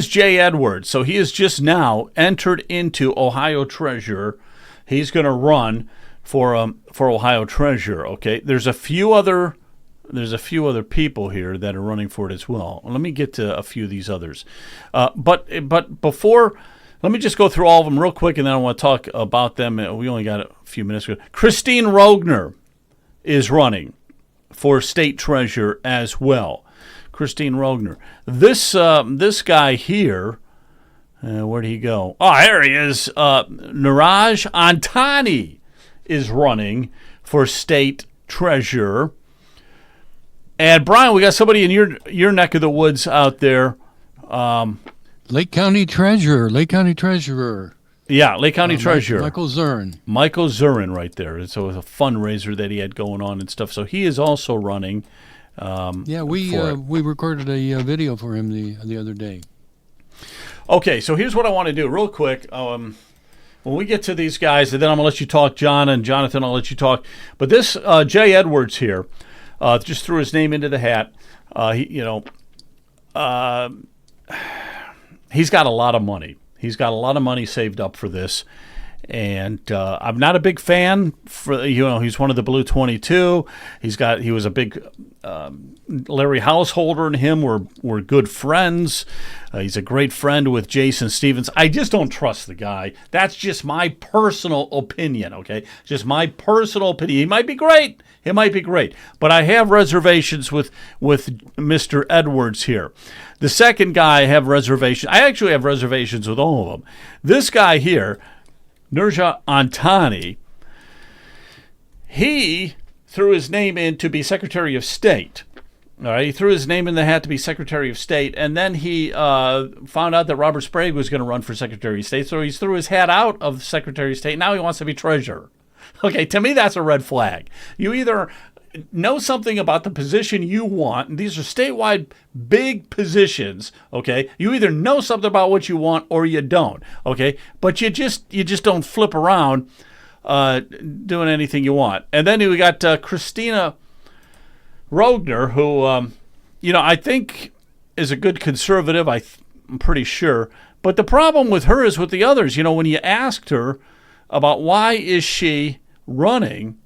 Jay Edwards. So he has just now entered into Ohio Treasurer. He's going to run for Ohio Treasurer, okay? There's a few other people here that are running for it as well. Let me get to a few of these others. But before, let me just go through all of them real quick, and then I want to talk about them. We only got a few minutes. Christine Rogner is running for state treasurer as well. Christine Rogner. This guy here, where'd he go? Oh, there he is. Niraj Antani is running for state treasurer. And Brian, we got somebody in your neck of the woods out there. Lake County Treasurer. Yeah, Lake County Treasurer. Michael Zurin. Michael Zurin right there. So it was a fundraiser that he had going on and stuff. So he is also running. We recorded a video for him the other day. Okay, so here's what I want to do real quick. When we get to these guys, and then I'm going to let you talk, John, and Jonathan, I'll let you talk. But this Jay Edwards here, just threw his name into the hat. He's got a lot of money. He's got a lot of money saved up for this, and I'm not a big fan. He's one of the Blue 22. He was a big Larry Householder and him were good friends. He's a great friend with Jason Stevens. I just don't trust the guy. That's just my personal opinion. Okay, just my personal opinion. He might be great. But I have reservations with Mr. Edwards here. The second guy I have reservations. I actually have reservations with all of them. This guy here, Niraj Antani, he threw his name in to be Secretary of State. All right, he threw his name in the hat to be Secretary of State, and then he found out that Robert Sprague was going to run for Secretary of State, so he threw his hat out of Secretary of State. Now he wants to be treasurer. Okay, to me, that's a red flag. You either know something about the position you want, and these are statewide big positions, okay? You either know something about what you want or you don't, okay? But you just don't flip around doing anything you want. And then we got Christina Rogner, who, I think is a good conservative, I'm pretty sure. But the problem with her is with the others. When you asked her about why is she running,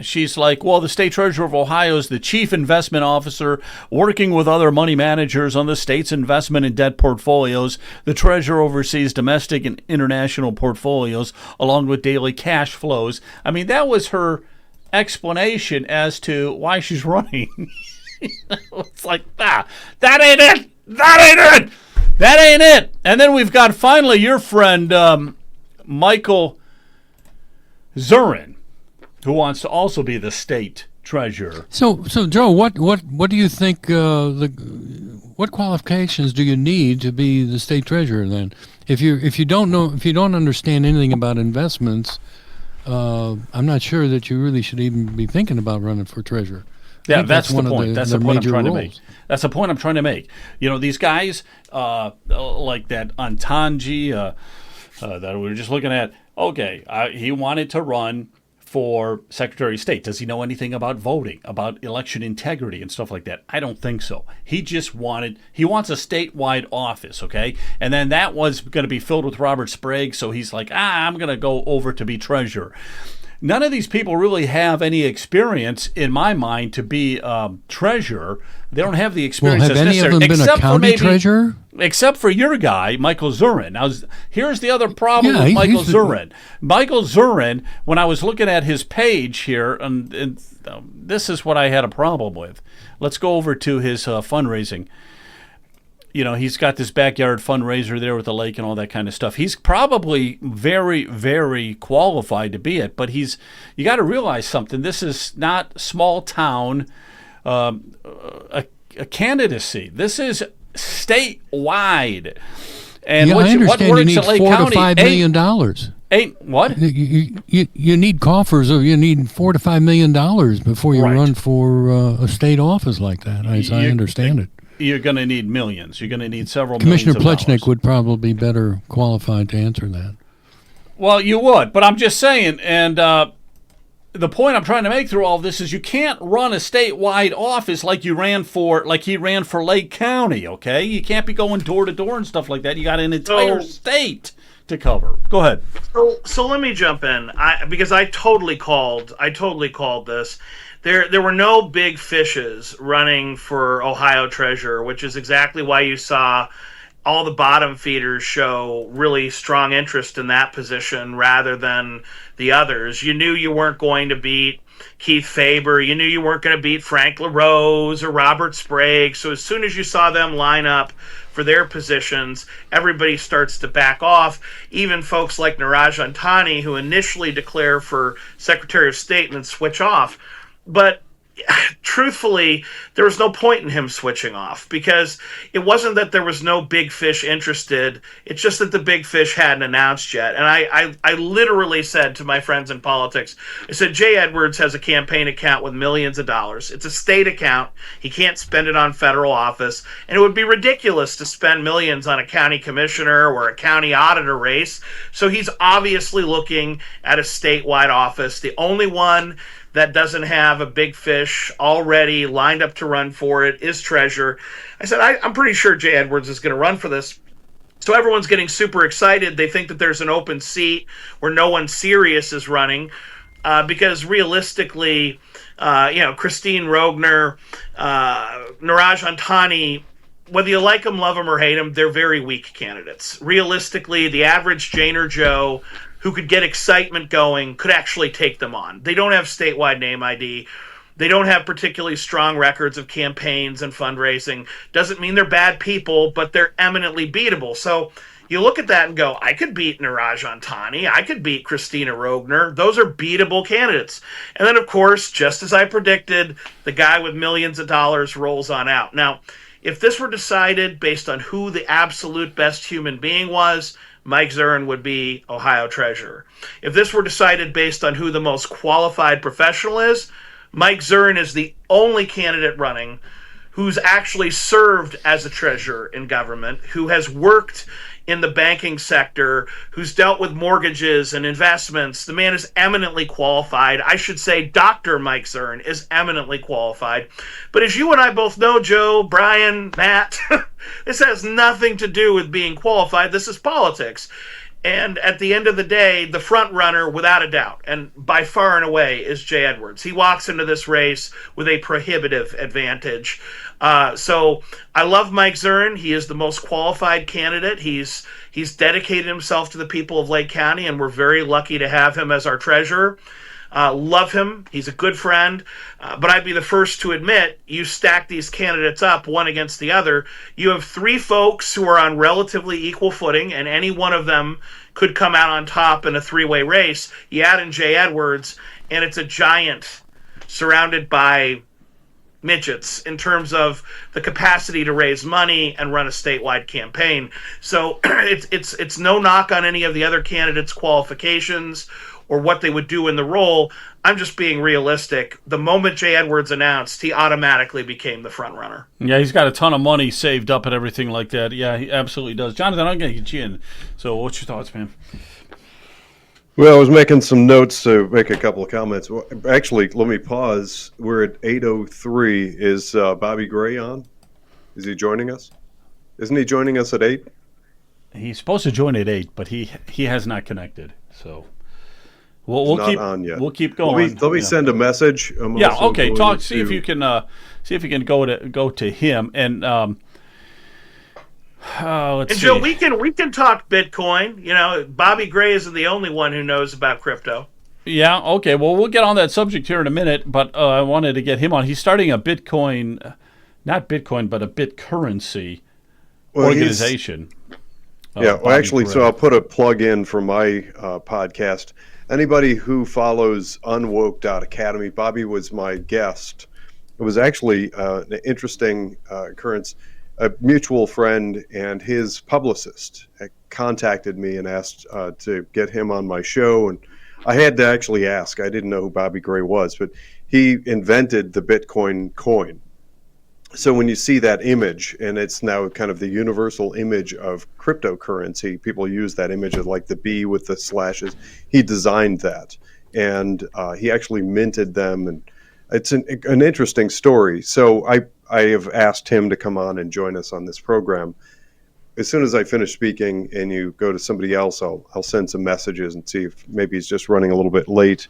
she's like, well, the state treasurer of Ohio is the chief investment officer working with other money managers on the state's investment and debt portfolios. The treasurer oversees domestic and international portfolios along with daily cash flows. I mean, that was her explanation as to why she's running. It's like, that ain't it. That ain't it. That ain't it. And then we've got finally your friend, Michael Zurin, who wants to also be the state treasurer. So Joe, what do you think? What qualifications do you need to be the state treasurer? Then, if you don't understand anything about investments, I'm not sure that you really should even be thinking about running for treasurer. Yeah, that's the point. That's the point I'm trying to make. That's the point I'm trying to make. You know, these guys like that Antanji that we were just looking at. Okay, he wanted to run for Secretary of State. Does he know anything about voting, about election integrity and stuff like that? I don't think so. He wants a statewide office, okay? And then that was going to be filled with Robert Sprague, so he's like, I'm going to go over to be treasurer. None of these people really have any experience, in my mind, to be treasurer. They don't have the experience. Well, have any of them been a county treasurer? Except for your guy, Michael Zurin. Now, here's the other problem with Michael Zurin. Michael Zurin, when I was looking at his page here, and this is what I had a problem with. Let's go over to his fundraising. You know, he's got this backyard fundraiser there with the lake and all that kind of stuff. He's probably very, very qualified to be it, but you got to realize something. This is not small town a candidacy. This is statewide. And I understand you need $4 to $5 million. What? You need coffers, or you need $4 to $5 million before you run for a state office like that, as I understand it. You're going to need millions. You're going to need several Commissioner millions of Plechnik dollars. would probably be better qualified to answer that. Well, you would, but I'm just saying, and the point I'm trying to make through all of this is you can't run a statewide office like he ran for Lake County, okay? You can't be going door to door and stuff like that. You got an entire state to cover. Go ahead. So let me jump in, because I totally called this. There were no big fishes running for Ohio Treasurer, which is exactly why you saw all the bottom feeders show really strong interest in that position rather than the others. You knew you weren't going to beat Keith Faber. You knew you weren't going to beat Frank LaRose or Robert Sprague. So as soon as you saw them line up for their positions, everybody starts to back off. Even folks like Niraj Antani, who initially declare for Secretary of State and then switch off. But truthfully, there was no point in him switching off, because it wasn't that there was no big fish interested. It's just that the big fish hadn't announced yet. And I literally said to my friends in politics, I said, Jay Edwards has a campaign account with millions of dollars. It's a state account. He can't spend it on federal office. And it would be ridiculous to spend millions on a county commissioner or a county auditor race. So he's obviously looking at a statewide office. The only one that doesn't have a big fish already lined up to run for it is treasurer. I said, I'm pretty sure Jay Edwards is going to run for this. So everyone's getting super excited. They think that there's an open seat where no one serious is running, because realistically, Christine Rogner, Niraj Antani, whether you like them, love them, or hate them, they're very weak candidates. Realistically, the average Jane or Joe who could get excitement going could actually take them on. They don't have statewide name ID. They don't have particularly strong records of campaigns and fundraising. Doesn't mean they're bad people, but they're eminently beatable. So you look at that and go, I could beat Niraj Antani. I could beat Christina Rogner. Those are beatable candidates. And then, of course, just as I predicted, the guy with millions of dollars rolls on out. Now, if this were decided based on who the absolute best human being was, Mike Zurin would be Ohio Treasurer. If this were decided based on who the most qualified professional is, Mike Zurin is the only candidate running who's actually served as a treasurer in government, who has worked in the banking sector, who's dealt with mortgages and investments. The man is eminently qualified. I should say Dr. Mike Zurin is eminently qualified. But as you and I both know, Joe, Brian, Matt, this has nothing to do with being qualified. This is politics. And at the end of the day, the front runner, without a doubt, and by far and away, is Jay Edwards. He walks into this race with a prohibitive advantage. So I love Mike Zurin. He is the most qualified candidate. He's dedicated himself to the people of Lake County, and we're very lucky to have him as our treasurer. Love him. He's a good friend. But I'd be the first to admit, you stack these candidates up one against the other. You have three folks who are on relatively equal footing, and any one of them could come out on top in a three-way race. You add in Jay Edwards, and it's a giant surrounded by midgets in terms of the capacity to raise money and run a statewide campaign. So it's no knock on any of the other candidates' qualifications or what they would do in the role. I'm just being realistic. The moment Jay Edwards announced, he automatically became the front runner. Yeah, he's got a ton of money saved up and everything like that. Yeah, he absolutely does. Jonathan, I'm going to get you in. So what's your thoughts, man? Well, I was making some notes to make a couple of comments. Well, actually, let me pause. We're at 8:03. Is Bobby Gray on? Is he joining us? Isn't he joining us at 8? He's supposed to join at 8, but he has not connected. So we'll not keep on yet. We'll keep going. Let me send a message. Yeah. Okay. Talk. See if you can go to him and. Let's and see. Joe, we can talk Bitcoin. You know, Bobby Gray isn't the only one who knows about crypto. Yeah, okay. Well, we'll get on that subject here in a minute, but I wanted to get him on. He's starting a Bitcoin, not Bitcoin, but a BitCurrency organization. Actually, so I'll put a plug in for my podcast. Anybody who follows Unwoke.academy, Bobby was my guest. It was actually an interesting occurrence. A mutual friend and his publicist contacted me and asked to get him on my show. And I had to actually ask. I didn't know who Bobby Gray was, but he invented the Bitcoin coin. So when you see that image, and it's now kind of the universal image of cryptocurrency, people use that image of like the B with the slashes. He designed that, and he actually minted them, and it's an interesting story. So I have asked him to come on and join us on this program. As soon as I finish speaking and you go to somebody else, I'll send some messages and see if maybe he's just running a little bit late.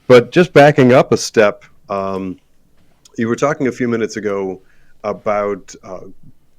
But just backing up a step, you were talking a few minutes ago about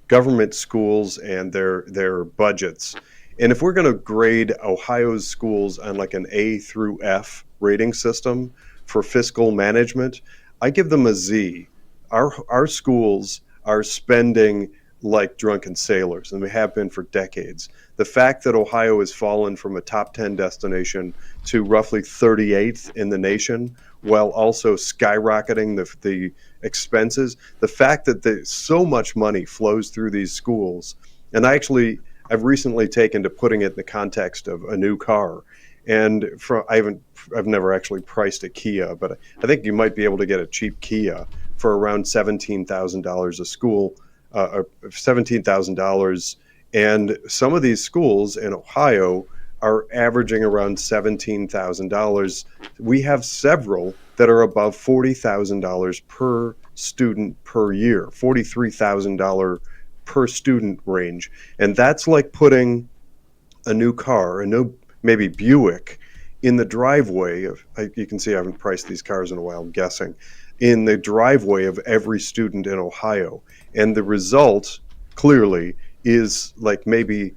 government schools and their budgets. And if we're going to grade Ohio's schools on like an A through F rating system for fiscal management, I give them a Z. Our schools are spending like drunken sailors, and they have been for decades. The fact that Ohio has fallen from a top 10 destination to roughly 38th in the nation, while also skyrocketing the expenses, the fact that so much money flows through these schools, and I've recently taken to putting it in the context of a new car. And I've never actually priced a Kia, but I think you might be able to get a cheap Kia for around $17,000 a school, $17,000. And some of these schools in Ohio are averaging around $17,000. We have several that are above $40,000 per student per year, $43,000 per student range. And that's like putting a new car, maybe Buick, in the driveway of, you can see I haven't priced these cars in a while, I'm guessing, in the driveway of every student in Ohio. And the result, clearly, is like maybe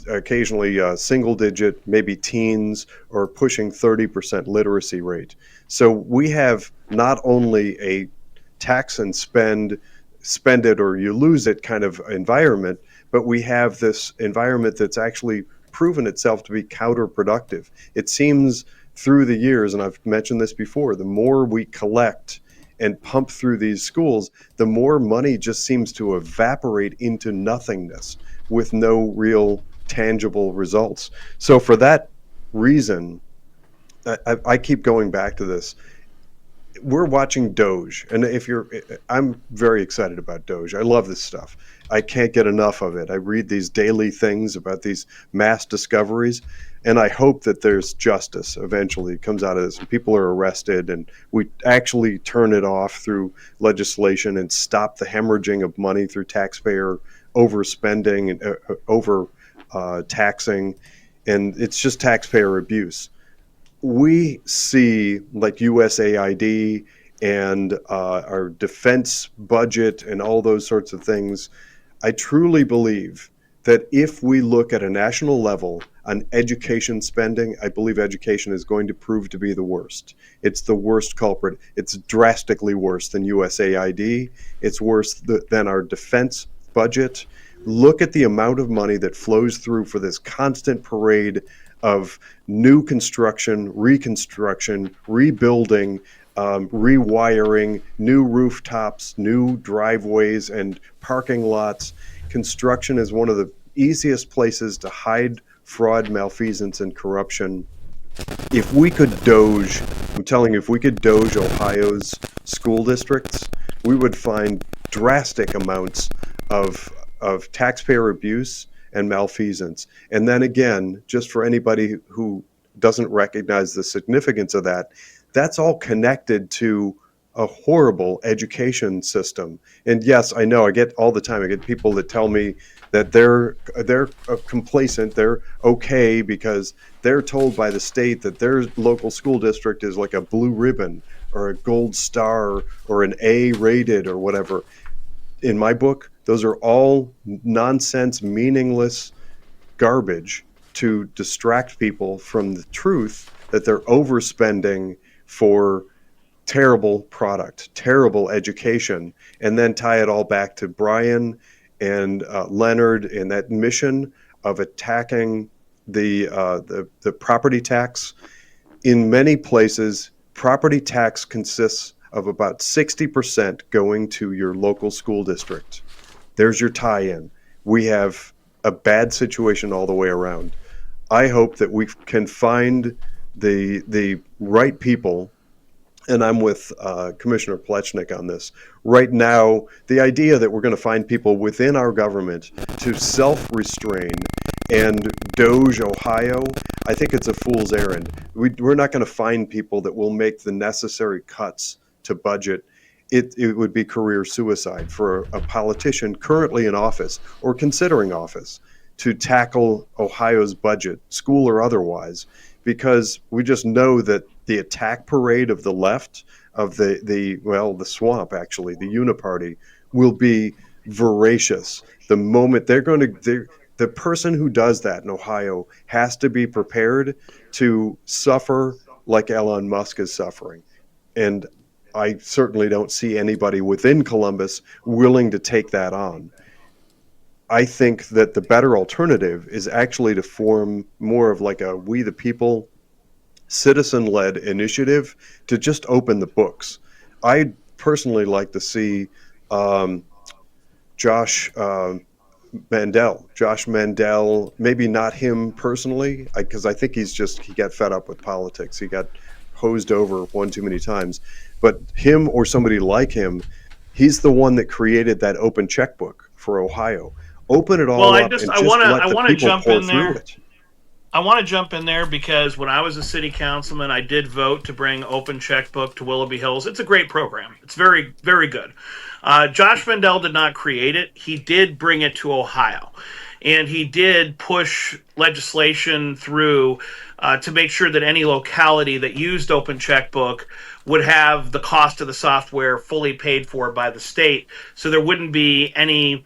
occasionally single digit, maybe teens, or pushing 30% literacy rate. So we have not only a tax and spend it or you lose it kind of environment, but we have this environment that's actually proven itself to be counterproductive. It seems through the years, and I've mentioned this before, the more we collect and pump through these schools, the more money just seems to evaporate into nothingness with no real tangible results. So for that reason, I keep going back to this. We're watching Doge, and I'm very excited about Doge. I love this stuff. I can't get enough of it. I read these daily things about these mass discoveries, and I hope that there's justice eventually comes out of this, and people are arrested, and we actually turn it off through legislation and stop the hemorrhaging of money through taxpayer overspending and over taxing, and it's just taxpayer abuse. We see like USAID and our defense budget and all those sorts of things. I truly believe that if we look at a national level on education spending, I believe education is going to prove to be the worst. It's the worst culprit. It's drastically worse than USAID. It's worse than our defense budget. Look at the amount of money that flows through for this constant parade of new construction, reconstruction, rebuilding, rewiring, new rooftops, new driveways and parking lots. Construction is one of the easiest places to hide fraud, malfeasance, and corruption. If we could Doge, I'm telling you, if we could Doge Ohio's school districts, we would find drastic amounts of taxpayer abuse and malfeasance. And then again, just for anybody who doesn't recognize the significance of that, that's all connected to a horrible education system. And yes, I know, I get all the time, I get people that tell me that they're complacent, they're okay because they're told by the state that their local school district is like a blue ribbon or a gold star or an A rated or whatever. In my book, those are all nonsense, meaningless garbage to distract people from the truth that they're overspending for terrible product, terrible education, and then tie it all back to Brian and Leonard and that mission of attacking the property tax. In many places, property tax consists of about 60% going to your local school district. There's your tie-in. We have a bad situation all the way around. I hope that we can find the right people, and I'm with Commissioner Plechnik on this. Right now, the idea that we're going to find people within our government to self-restrain and Doge Ohio, I think it's a fool's errand. We're not going to find people that will make the necessary cuts to budget. It would be career suicide for a politician currently in office or considering office to tackle Ohio's budget, school or otherwise, because we just know that the attack parade of the left, of the swamp, actually, the uniparty, will be voracious. The moment the person who does that in Ohio has to be prepared to suffer like Elon Musk is suffering. And I certainly don't see anybody within Columbus willing to take that on. I think that the better alternative is actually to form more of like a We the People citizen-led initiative to just open the books. I'd personally like to see Josh Mandel, maybe not him personally, because I think he got fed up with politics. He got hosed over one too many times. But him or somebody like him, he's the one that created that open checkbook for Ohio. Open it all up and just let the people pour through it. I want to jump in there because when I was a city councilman, I did vote to bring Open Checkbook to Willoughby Hills. It's a great program. It's very, very good. Josh Mandel did not create it. He did bring it to Ohio. And he did push legislation through to make sure that any locality that used Open Checkbook would have the cost of the software fully paid for by the state. So there wouldn't be any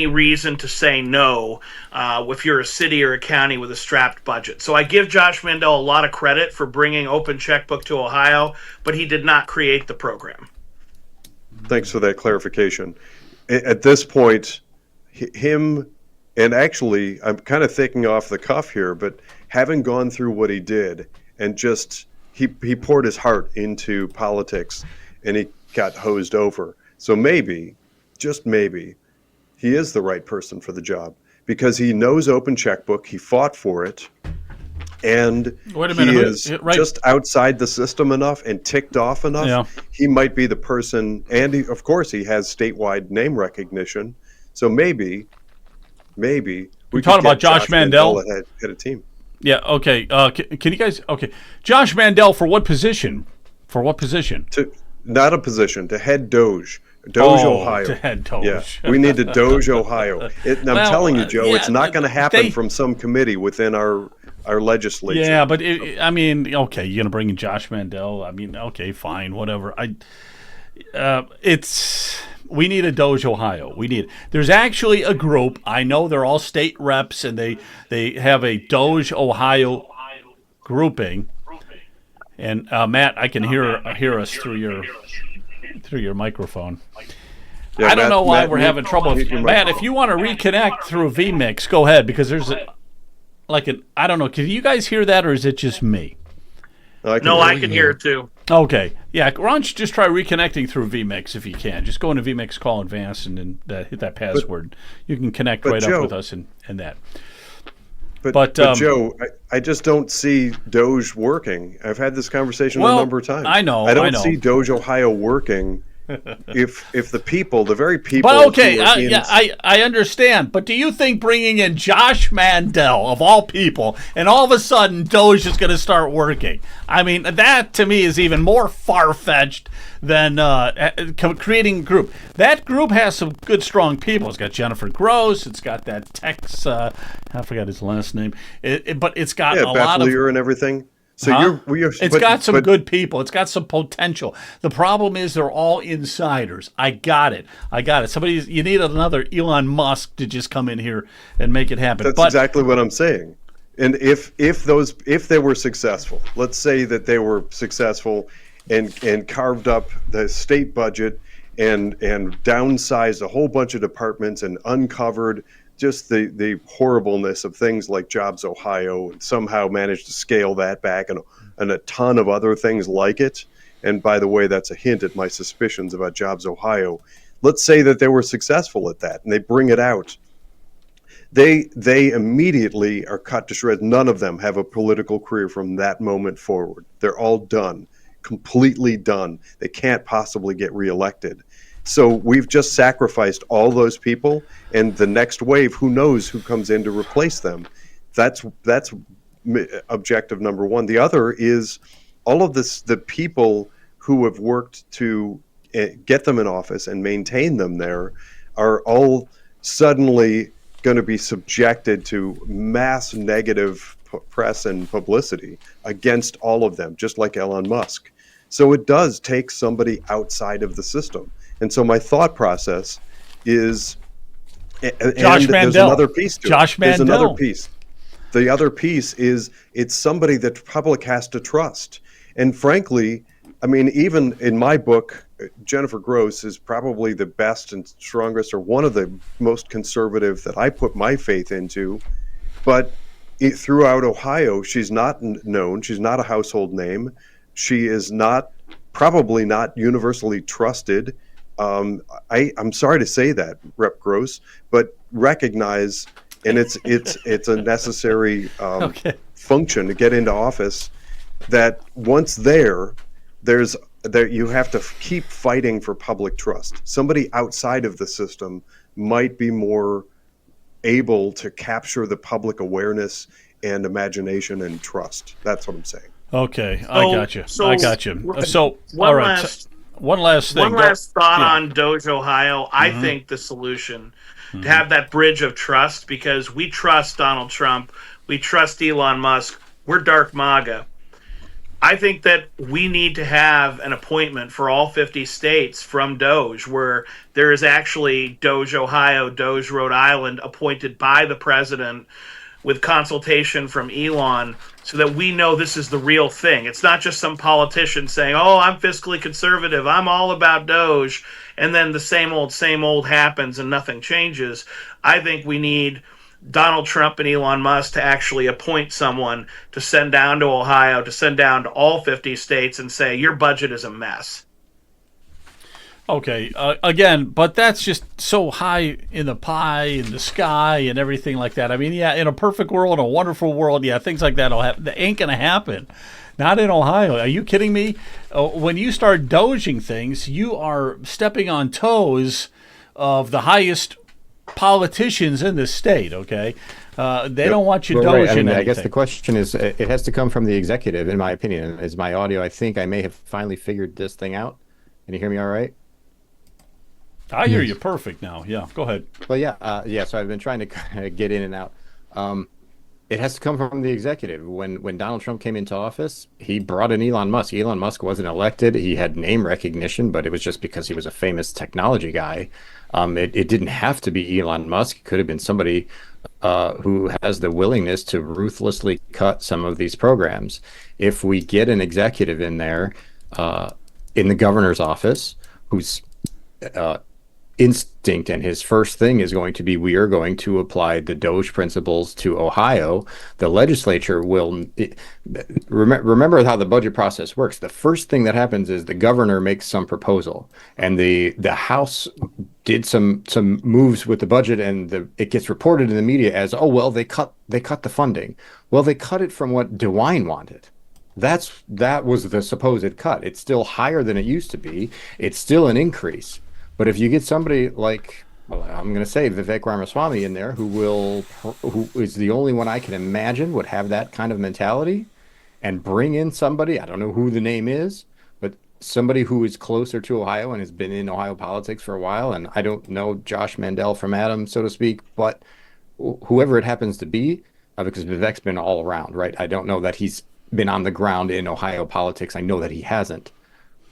reason to say no if you're a city or a county with a strapped budget. So I give Josh Mandel a lot of credit for bringing Open Checkbook to Ohio, but he did not create the program. Thanks for that clarification. At this point, him, and actually, I'm kind of thinking off the cuff here, but having gone through what he did and just, he poured his heart into politics and he got hosed over. So maybe, just maybe, he is the right person for the job because he knows Open Checkbook, he fought for it, and he is just outside the system enough and ticked off enough. Yeah. He might be the person, and of course he has statewide name recognition. So maybe we talking about Josh Mandel at a team. Yeah. Okay. Can you guys? Okay. Josh Mandel for what position? Not a position, to head Doge. Ohio. To head Doge. Yeah, we need to Doge Ohio. I'm telling you, Joe, it's not going to happen from some committee within our legislature. Yeah, but okay, you're going to bring in Josh Mandel. Okay, fine, whatever. We need a Doge Ohio. There's actually a group. I know they're all state reps, and they have a Doge Ohio grouping. And Matt, I can hear us through your microphone. Yeah, I don't know why we're mute- having trouble. mute your Matt, microphone. if you want to reconnect through vMix, go ahead, because there's I don't know. Can you guys hear that, or is it just me? I can hear it too. Okay. Yeah, why don't you just try reconnecting through vMix if you can. Just go into vMix Call Advanced and then hit that password. You can connect right Joe, up with us and that. But Joe, I just don't see Doge working. I've had this conversation a number of times. I know. I don't see Doge Ohio working if the people, the very people. But okay, who are I understand. But do you think bringing in Josh Mandel, of all people, and all of a sudden Doge is going to start working? I mean, that to me is even more far-fetched than creating a group. That group has some good, strong people. It's got Jennifer Gross. It's got that Tex. I forgot his last name. But it's got a lot of and everything. So it's got some good people. It's got some potential. The problem is they're all insiders. I got it. You need another Elon Musk to just come in here and make it happen. That's exactly what I'm saying. And if they were successful, let's say that they were successful and carved up the state budget and downsized a whole bunch of departments and uncovered just the horribleness of things like Jobs Ohio, and somehow managed to scale that back and a ton of other things like it. And by the way, that's a hint at my suspicions about Jobs Ohio. Let's say that they were successful at that and they bring it out. They immediately are cut to shreds. None of them have a political career from that moment forward. They're all done, completely done. They can't possibly get reelected. So we've just sacrificed all those people, and the next wave, who knows who comes in to replace them. That's objective number one. The other is all of the people who have worked to get them in office and maintain them there are all suddenly going to be subjected to mass negative press and publicity against all of them, just like Elon Musk. So it does take somebody outside of the system. And so my thought process is, Josh Mandel. There's another piece to Josh it. There's Mandel. another piece. The other piece is it's somebody that the public has to trust. And frankly, I mean, even in my book, Jennifer Gross is probably the best and strongest, or one of the most conservative that I put my faith into. But throughout Ohio, she's not known. She's not a household name. She is probably not universally trusted. I'm sorry to say that, Rep. Gross, but recognize, and it's a necessary function to get into office, that once there you have to keep fighting for public trust. Somebody outside of the system might be more able to capture the public awareness and imagination and trust. That's what I'm saying. Okay, I got you. So one last thing. One last thought on Doge Ohio. I think the solution to have that bridge of trust, because we trust Donald Trump, we trust Elon Musk, we're dark MAGA. I think that we need to have an appointment for all 50 states from Doge, where there is actually Doge Ohio, Doge Rhode Island appointed by the president with consultation from Elon, so that we know this is the real thing. It's not just some politician saying, oh, I'm fiscally conservative, I'm all about Doge, and then the same old happens and nothing changes. I think we need Donald Trump and Elon Musk to actually appoint someone to send down to Ohio, to send down to all 50 states and say, your budget is a mess. Okay, again, but that's just so high in the pie, in the sky, and everything like that. I mean, yeah, in a perfect world, a wonderful world, yeah, things like that will happen. That ain't going to happen. Not in Ohio. Are you kidding me? When you start doging things, you are stepping on toes of the highest politicians in the state, okay? They don't want you doging anything. I guess the question is, it has to come from the executive, in my opinion. Is my audio, I think I may have finally figured this thing out. Can you hear me all right? I hear you perfect now. Yeah, go ahead. Well, yeah. So I've been trying to get in and out. It has to come from the executive. When Donald Trump came into office, he brought in Elon Musk. Elon Musk wasn't elected. He had name recognition, but it was just because he was a famous technology guy. It didn't have to be Elon Musk. It could have been somebody who has the willingness to ruthlessly cut some of these programs. If we get an executive in there, in the governor's office, who's instinct and his first thing is going to be, we are going to apply the Doge principles to Ohio. The legislature will remember how the budget process works. The first thing that happens is the governor makes some proposal, and the House did some moves with the budget, and it gets reported in the media as, oh well, they cut the funding. Well, they cut it from what DeWine wanted. That was the supposed cut. It's still higher than it used to be. It's still an increase. But if you get somebody like, well, I'm going to say Vivek Ramaswamy in there, who is the only one I can imagine would have that kind of mentality, and bring in somebody, I don't know who the name is, but somebody who is closer to Ohio and has been in Ohio politics for a while. And I don't know Josh Mandel from Adam, so to speak, but whoever it happens to be, because Vivek's been all around, right? I don't know that he's been on the ground in Ohio politics. I know that he hasn't.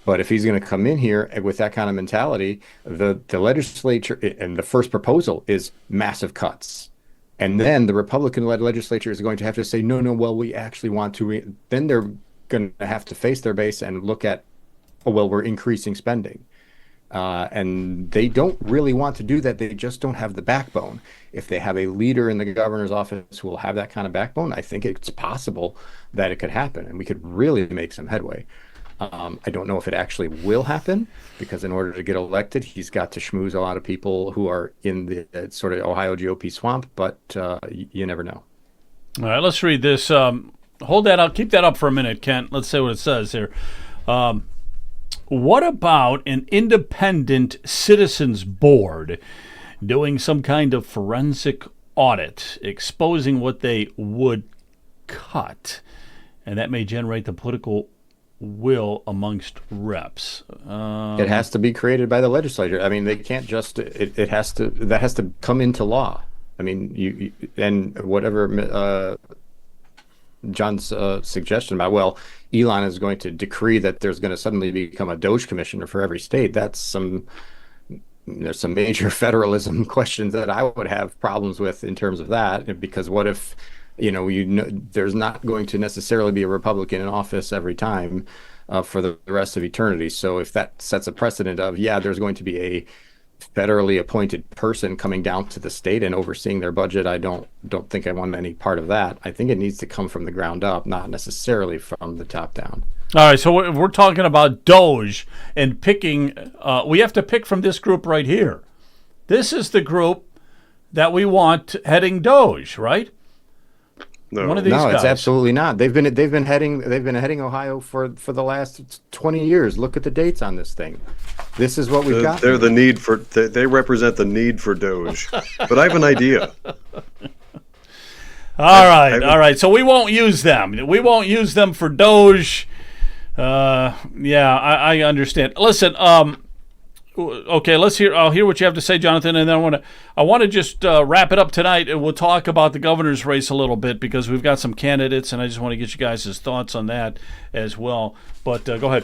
But if he's going to come in here with that kind of mentality, the legislature, and the first proposal is massive cuts. And then the Republican-led legislature is going to have to say, no, well, we actually want to. Then they're going to have to face their base and look at, oh, well, we're increasing spending. And they don't really want to do that. They just don't have the backbone. If they have a leader in the governor's office who will have that kind of backbone, I think it's possible that it could happen, and we could really make some headway. I don't know if it actually will happen, because in order to get elected, he's got to schmooze a lot of people who are in the sort of Ohio GOP swamp, but you never know. All right, let's read this. Hold that up. Keep that up for a minute, Kent. Let's see what it says here. What about an independent citizens board doing some kind of forensic audit, exposing what they would cut, and that may generate the political will amongst reps? It has to be created by the legislature. I mean, they can't just. That has to come into law. I mean, you and whatever John's suggestion about, well, Elon is going to decree that there's going to suddenly become a Doge commissioner for every state. There's some major federalism questions that I would have problems with in terms of that, because what if, there's not going to necessarily be a Republican in office every time for the rest of eternity. So if that sets a precedent of, there's going to be a federally appointed person coming down to the state and overseeing their budget, I don't think I want any part of that. I think it needs to come from the ground up, not necessarily from the top down. All right, so we're talking about Doge and picking. We have to pick from this group right here. This is the group that we want heading Doge, right? No, One of these guys. It's absolutely not. They've been heading Ohio for the last 20 years. Look at the dates on this thing. This is what we've got. They're the need for. They represent the need for Doge. But I have an idea. All right. So we won't use them. We won't use them for Doge. I understand. Listen. Okay, I'll hear what you have to say, Jonathan, and then I want to just wrap it up tonight, and we'll talk about the governor's race a little bit, because we've got some candidates, and I just want to get you guys' thoughts on that as well. But go ahead.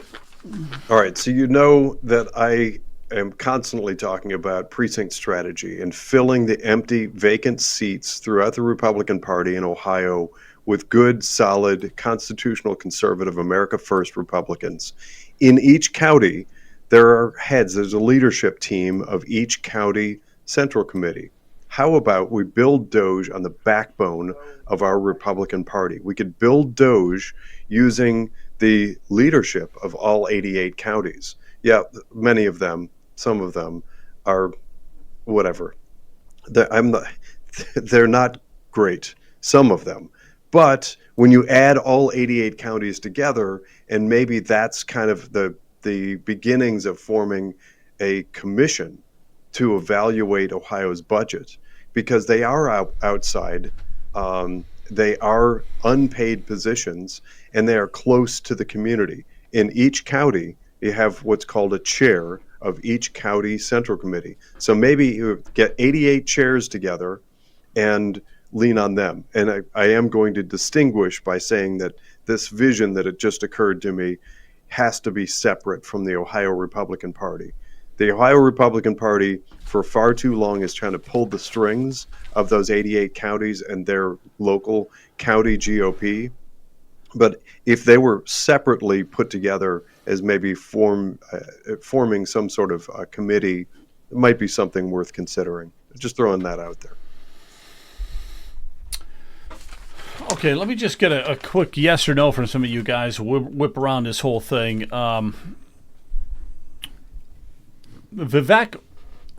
All right, so you know that I am constantly talking about precinct strategy and filling the empty, vacant seats throughout the Republican Party in Ohio with good, solid, constitutional, conservative, America First Republicans. In each county, there's a leadership team of each county central committee. How about we build Doge on the backbone of our Republican Party? We could build Doge using the leadership of all 88 counties. Yeah, many of them, some of them are whatever. They're not great, some of them. But when you add all 88 counties together, and maybe that's kind of the beginnings of forming a commission to evaluate Ohio's budget, because they are outside, they are unpaid positions, and they are close to the community. In each county, you have what's called a chair of each county central committee. So maybe you get 88 chairs together and lean on them. And I am going to distinguish by saying that this vision that had just occurred to me has to be separate from the Ohio Republican Party. The Ohio Republican Party for far too long is trying to pull the strings of those 88 counties and their local county GOP. But if they were separately put together as maybe forming some sort of committee, it might be something worth considering. Just throwing that out there. Okay, let me just get a quick yes or no from some of you guys. Whip around this whole thing. Vivek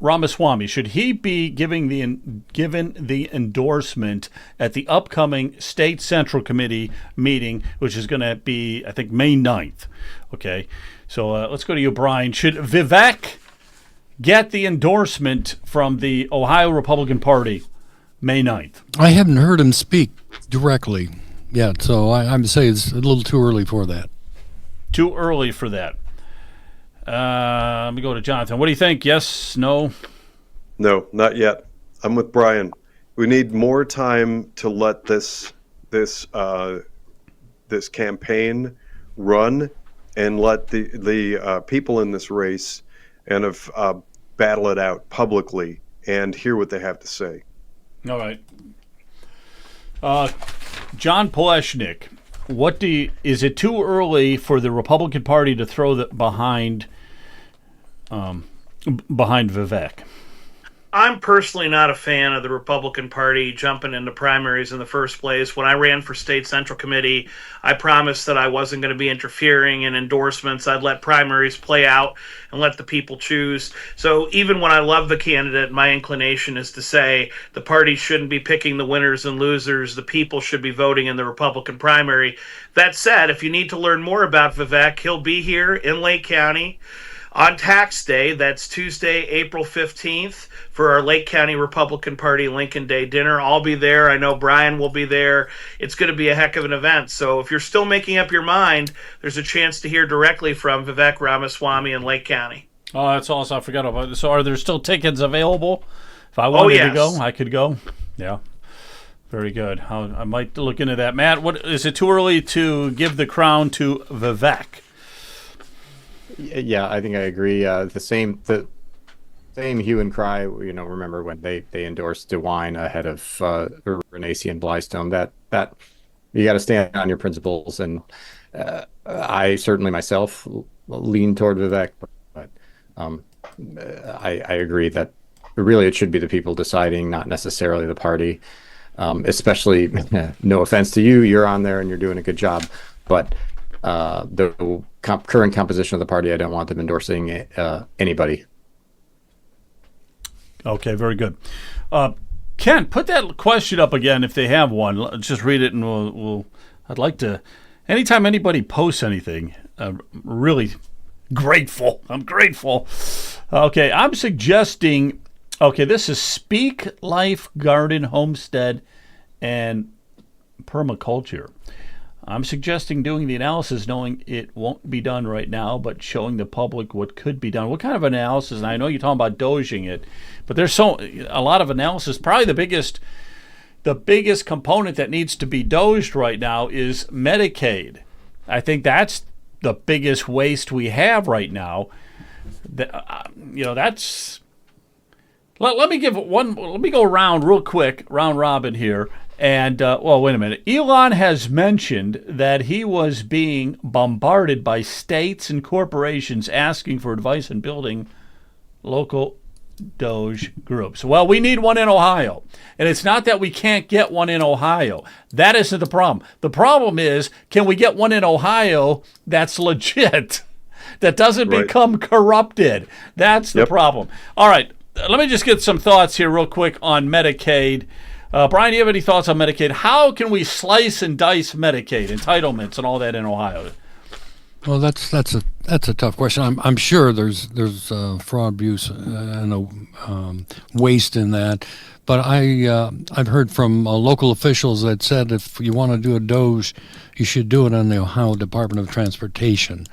Ramaswamy, should he be given the endorsement at the upcoming State Central Committee meeting, which is going to be, I think, May 9th? Okay, so let's go to you, Brian. Should Vivek get the endorsement from the Ohio Republican Party May 9th? I haven't heard him speak directly yet, so I would say it's a little too early for that. Too early for that. Let me go to Jonathan. What do you think? Yes? No? No, not yet. I'm with Brian. We need more time to let this campaign run and let the people in this race kind of battle it out publicly and hear what they have to say. All right. John Poleshnik, is it too early for the Republican Party to throw behind Vivek? I'm personally not a fan of the Republican Party jumping into primaries in the first place. When I ran for State Central Committee, I promised that I wasn't going to be interfering in endorsements. I'd let primaries play out and let the people choose. So even when I love the candidate, my inclination is to say the party shouldn't be picking the winners and losers. The people should be voting in the Republican primary. That said, if you need to learn more about Vivek, he'll be here in Lake County on tax day. That's Tuesday, April 15th, for our Lake County Republican Party Lincoln Day dinner. I'll be there. I know Brian will be there. It's going to be a heck of an event. So if you're still making up your mind, there's a chance to hear directly from Vivek Ramaswamy in Lake County. Oh, that's awesome. I forgot about it. So are there still tickets available? If I wanted to go, I could go. Yeah. Very good. I might look into that. Matt, is it too early to give the crown to Vivek? Yeah, I think I agree. The same hue and cry. Remember when they endorsed DeWine ahead of Renacci and Blystone? That you got to stand on your principles, and I certainly myself lean toward Vivek, but I agree that really it should be the people deciding, not necessarily the party. Especially, no offense to you, you're on there and you're doing a good job, but the current composition of the party, I don't want them endorsing anybody. Okay, very good. Ken, put that question up again if they have one. Let's just read it, and we'll. I'd like to. Anytime anybody posts anything, really grateful. I'm grateful. Okay, I'm suggesting. Okay, this is Speak Life Garden Homestead and Permaculture. I'm suggesting doing the analysis knowing it won't be done right now, but showing the public what could be done. What kind of analysis? And I know you're talking about doging it, but there's a lot of analysis. Probably the biggest component that needs to be doged right now is Medicaid. I think that's the biggest waste we have right now. That's. Let me give one. Let me go around real quick, round robin here. And, wait a minute. Elon has mentioned that he was being bombarded by states and corporations asking for advice in building local Doge groups. Well, we need one in Ohio. And it's not that we can't get one in Ohio. That isn't the problem. The problem is, can we get one in Ohio that's legit, that doesn't become corrupted? That's the problem. All right. Let me just get some thoughts here real quick on Medicaid. Brian, do you have any thoughts on Medicaid? How can we slice and dice Medicaid, entitlements, and all that in Ohio? Well, that's a tough question. I'm sure there's fraud, abuse, and waste in that. But I've heard from local officials that said if you want to do a Doge, you should do it on the Ohio Department of Transportation.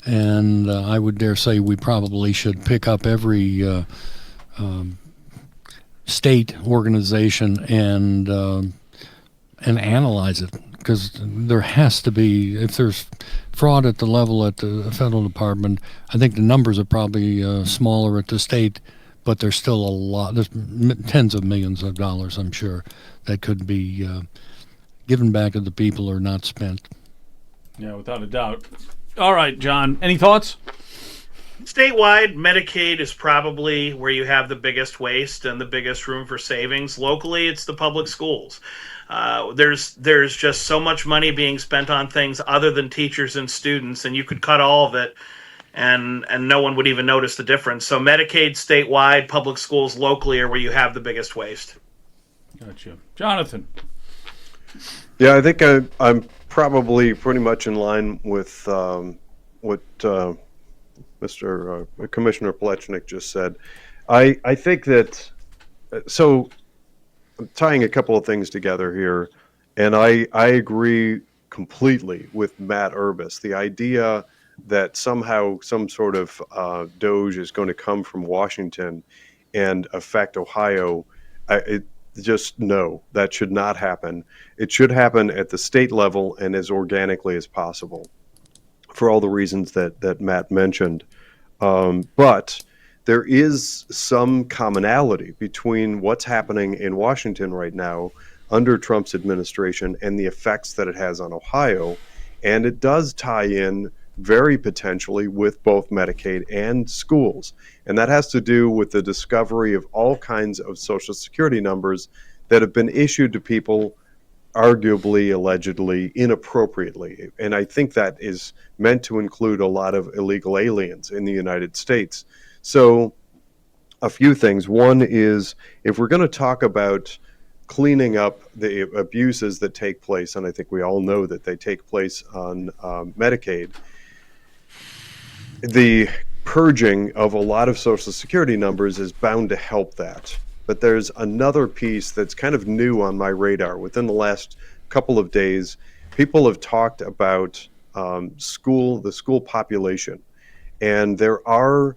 And I would dare say we probably should pick up every state organization and analyze it, because there has to be, if there's fraud at the level at the federal department, I think the numbers are probably smaller at the state, but there's still a lot. There's tens of millions of dollars, I'm sure, that could be given back to the people or not spent. Yeah, without a doubt. All right, John, any thoughts? Statewide, Medicaid is probably where you have the biggest waste and the biggest room for savings. Locally, it's the public schools. There's just so much money being spent on things other than teachers and students, and you could cut all of it, and no one would even notice the difference. So Medicaid statewide, public schools locally are where you have the biggest waste. Gotcha. Jonathan. Yeah, I think I'm probably pretty much in line with what Mr. Commissioner Plechnik just said. I think that, so I'm tying a couple of things together here, and I agree completely with Matt Urbis. The idea that somehow some sort of doge is going to come from Washington and affect Ohio, no, that should not happen. It should happen at the state level and as organically as possible, for all the reasons that Matt mentioned. But there is some commonality between what's happening in Washington right now under Trump's administration and the effects that it has on Ohio. And it does tie in very potentially with both Medicaid and schools. And that has to do with the discovery of all kinds of Social Security numbers that have been issued to people arguably, allegedly, inappropriately. And I think that is meant to include a lot of illegal aliens in the United States. So a few things. One is, if we're going to talk about cleaning up the abuses that take place, and I think we all know that they take place on Medicaid, the purging of a lot of Social Security numbers is bound to help that. But there's another piece that's kind of new on my radar. Within the last couple of days, people have talked about the school population, and there are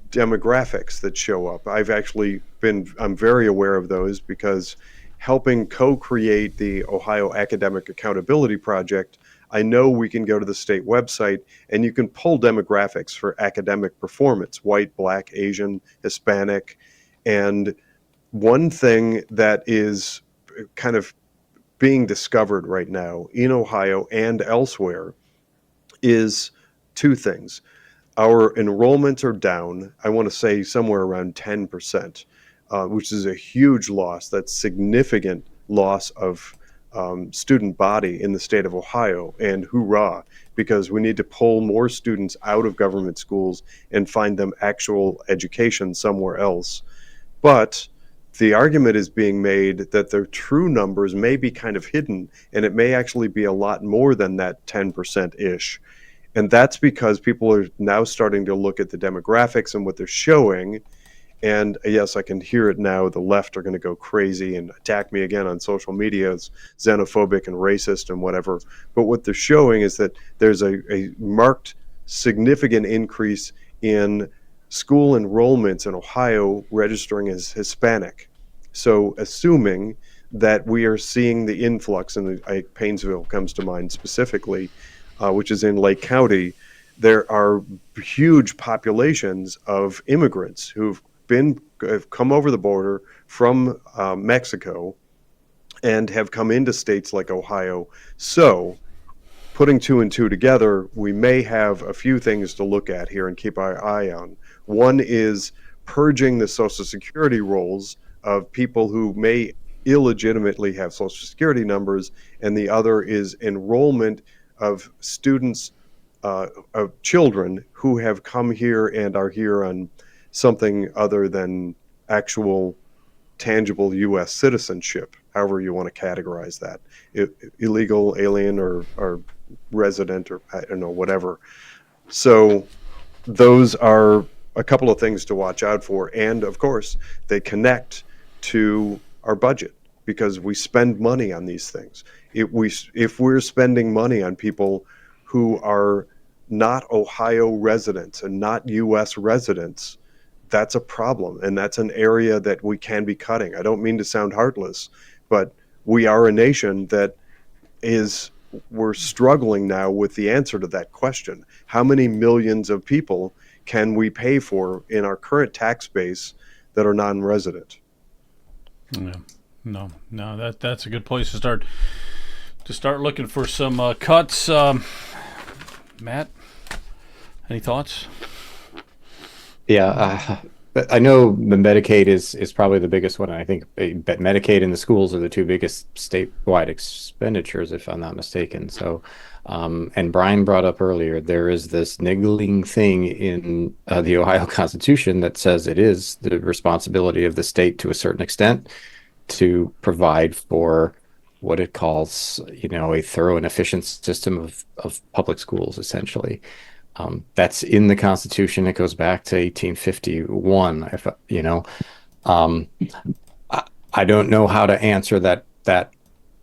demographics that show up. I'm very aware of those, because helping co-create the Ohio Academic Accountability Project, I know we can go to the state website and you can pull demographics for academic performance: white, black, Asian, Hispanic. And one thing that is kind of being discovered right now in Ohio and elsewhere is two things. Our enrollments are down, I want to say somewhere around 10%, which is a huge loss. That's significant loss of student body in the state of Ohio. And hoorah, because we need to pull more students out of government schools and find them actual education somewhere else. But the argument is being made that their true numbers may be kind of hidden, and it may actually be a lot more than that 10%-ish. And that's because people are now starting to look at the demographics and what they're showing. And yes, I can hear it now. The left are going to go crazy and attack me again on social media as xenophobic and racist and whatever. But what they're showing is that there's a marked, significant increase in school enrollments in Ohio registering as Hispanic. So assuming that we are seeing the influx, and Painesville comes to mind specifically, which is in Lake County, there are huge populations of immigrants who've come over the border from Mexico and have come into states like Ohio. So putting two and two together, we may have a few things to look at here and keep our eye on. One is purging the Social Security rolls of people who may illegitimately have Social Security numbers, and the other is enrollment of students, of children who have come here and are here on something other than actual tangible U.S. citizenship, however you want to categorize that, illegal, alien, or resident, or I don't know, whatever. So those are a couple of things to watch out for. And of course, they connect to our budget, because we spend money on these things. If we're spending money on people who are not Ohio residents and not U.S. residents, that's a problem, and that's an area that we can be cutting. I don't mean to sound heartless, but we are a nation that we're struggling now with the answer to that question. How many millions of people can we pay for in our current tax base that are non-resident? Yeah. No, that's a good place to start. Looking for some cuts. Matt, any thoughts? Yeah, I know the Medicaid is probably the biggest one. I think Medicaid and the schools are the two biggest statewide expenditures, if I'm not mistaken. So, and Brian brought up earlier, there is this niggling thing in the Ohio Constitution that says it is the responsibility of the state to a certain extent to provide for what it calls, a thorough and efficient system of public schools, essentially. That's in the Constitution. It goes back to 1851. I don't know how to answer that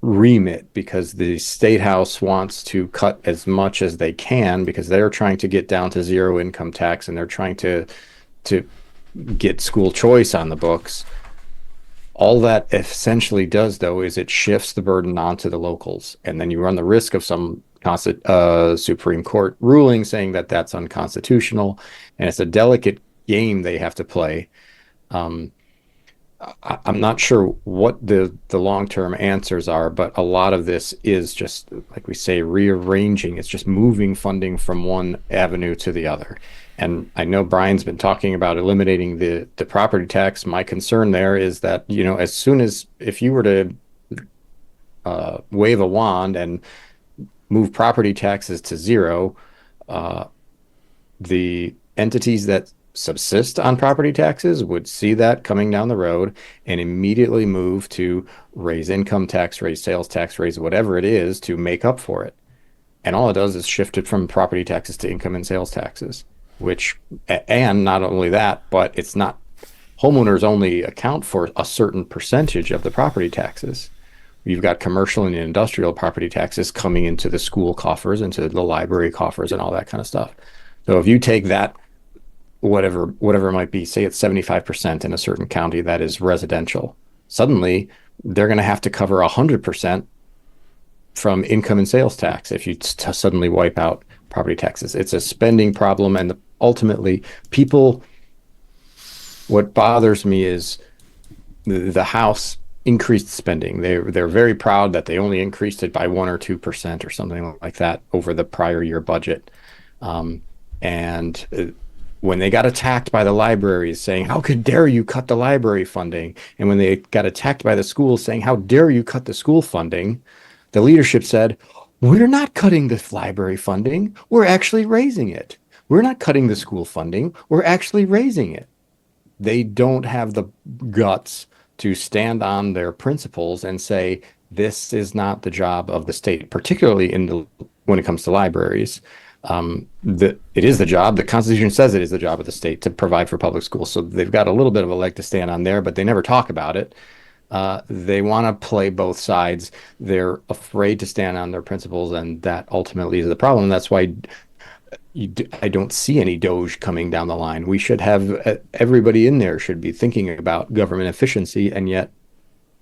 remit, because the State House wants to cut as much as they can because they're trying to get down to zero income tax, and they're trying to get school choice on the books. All that essentially does, though, is it shifts the burden onto the locals, and then you run the risk of some Supreme Court ruling saying that that's unconstitutional, and it's a delicate game they have to play. I'm not sure what the long-term answers are, but a lot of this is just, like we say, rearranging. It's just moving funding from one avenue to the other. And I know Brian's been talking about eliminating the property tax. My concern there is that, as soon as, if you were to wave a wand and move property taxes to zero, the entities that subsist on property taxes would see that coming down the road and immediately move to raise income tax, raise sales tax, raise whatever it is to make up for it. And all it does is shift it from property taxes to income and sales taxes, and not only that, but it's not, homeowners only account for a certain percentage of the property taxes. You've got commercial and industrial property taxes coming into the school coffers, into the library coffers, and all that kind of stuff. So if you take that, whatever it might be, say it's 75% in a certain county that is residential, suddenly they're going to have to cover 100% from income and sales tax if you suddenly wipe out property taxes. It's a spending problem, and ultimately, what bothers me is the House increased spending. They're very proud that they only increased it by 1 or 2% or something like that over the prior year budget. And when they got attacked by the libraries saying, how could dare you cut the library funding? And when they got attacked by the schools saying, how dare you cut the school funding? The leadership said, we're not cutting the library funding. We're actually raising it. We're not cutting the school funding. We're actually raising it. They don't have the guts to stand on their principles and say, this is not the job of the state, particularly when it comes to libraries. It is the job. The Constitution says it is the job of the state to provide for public schools. So they've got a little bit of a leg to stand on there, but they never talk about it. They want to play both sides. They're afraid to stand on their principles, and that ultimately is the problem. And that's why I don't see any Doge coming down the line. We should have, everybody in there should be thinking about government efficiency, and yet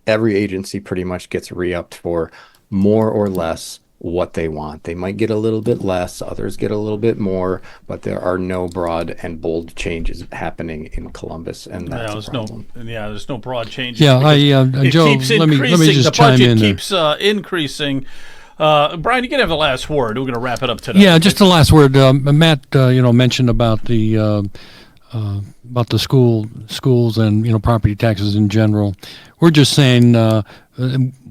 every agency pretty much gets re-upped for more or less what they want. They might get a little bit less, others get a little bit more, but there are no broad and bold changes happening in Columbus, and that's a problem. There's no broad changes. Yeah, Joe, let me just chime in. The budget keeps increasing. Brian, you can have the last word. We're going to wrap it up today. Yeah, just the last word. Matt, mentioned about the schools and property taxes in general. We're just saying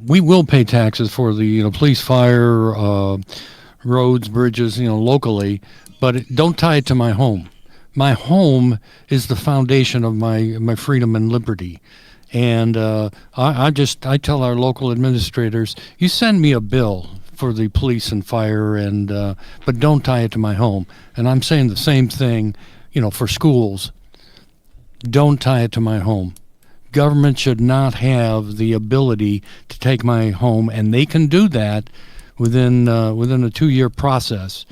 we will pay taxes for the police, fire, roads, bridges, locally, but don't tie it to my home. My home is the foundation of my freedom and liberty. And I tell our local administrators, you send me a bill for the police and fire, but don't tie it to my home. And I'm saying the same thing, for schools. Don't tie it to my home. Government should not have the ability to take my home, and they can do that within a 2-year process.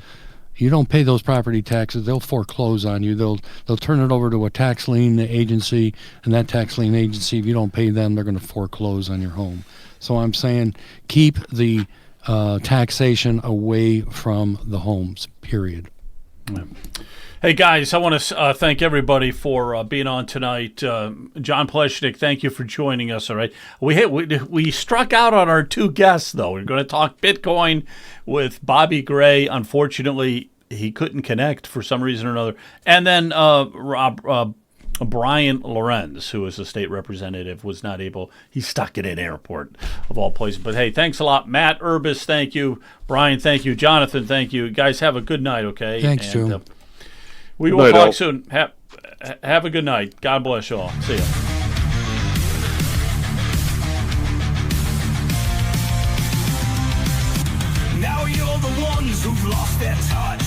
You don't pay those property taxes, they'll foreclose on you. They'll turn it over to a tax lien agency, and that tax lien agency, if you don't pay them, they're going to foreclose on your home. So I'm saying keep the taxation away from the homes, period. Yeah. Hey guys, I want to thank everybody for being on tonight. John Pleshnik, thank you for joining us. All right, we struck out on our two guests though. We're going to talk Bitcoin with Bobby Gray. Unfortunately, he couldn't connect for some reason or another. And then Brian Lorenz, who is a state representative, was not able. He's stuck at an airport of all places. But hey, thanks a lot, Matt Urbis. Thank you, Brian. Thank you, Jonathan. Thank you, guys. Have a good night. Okay. Thanks, Joe. We will talk soon. Have a good night. God bless you all. See ya. Now you're the ones who've lost their touch.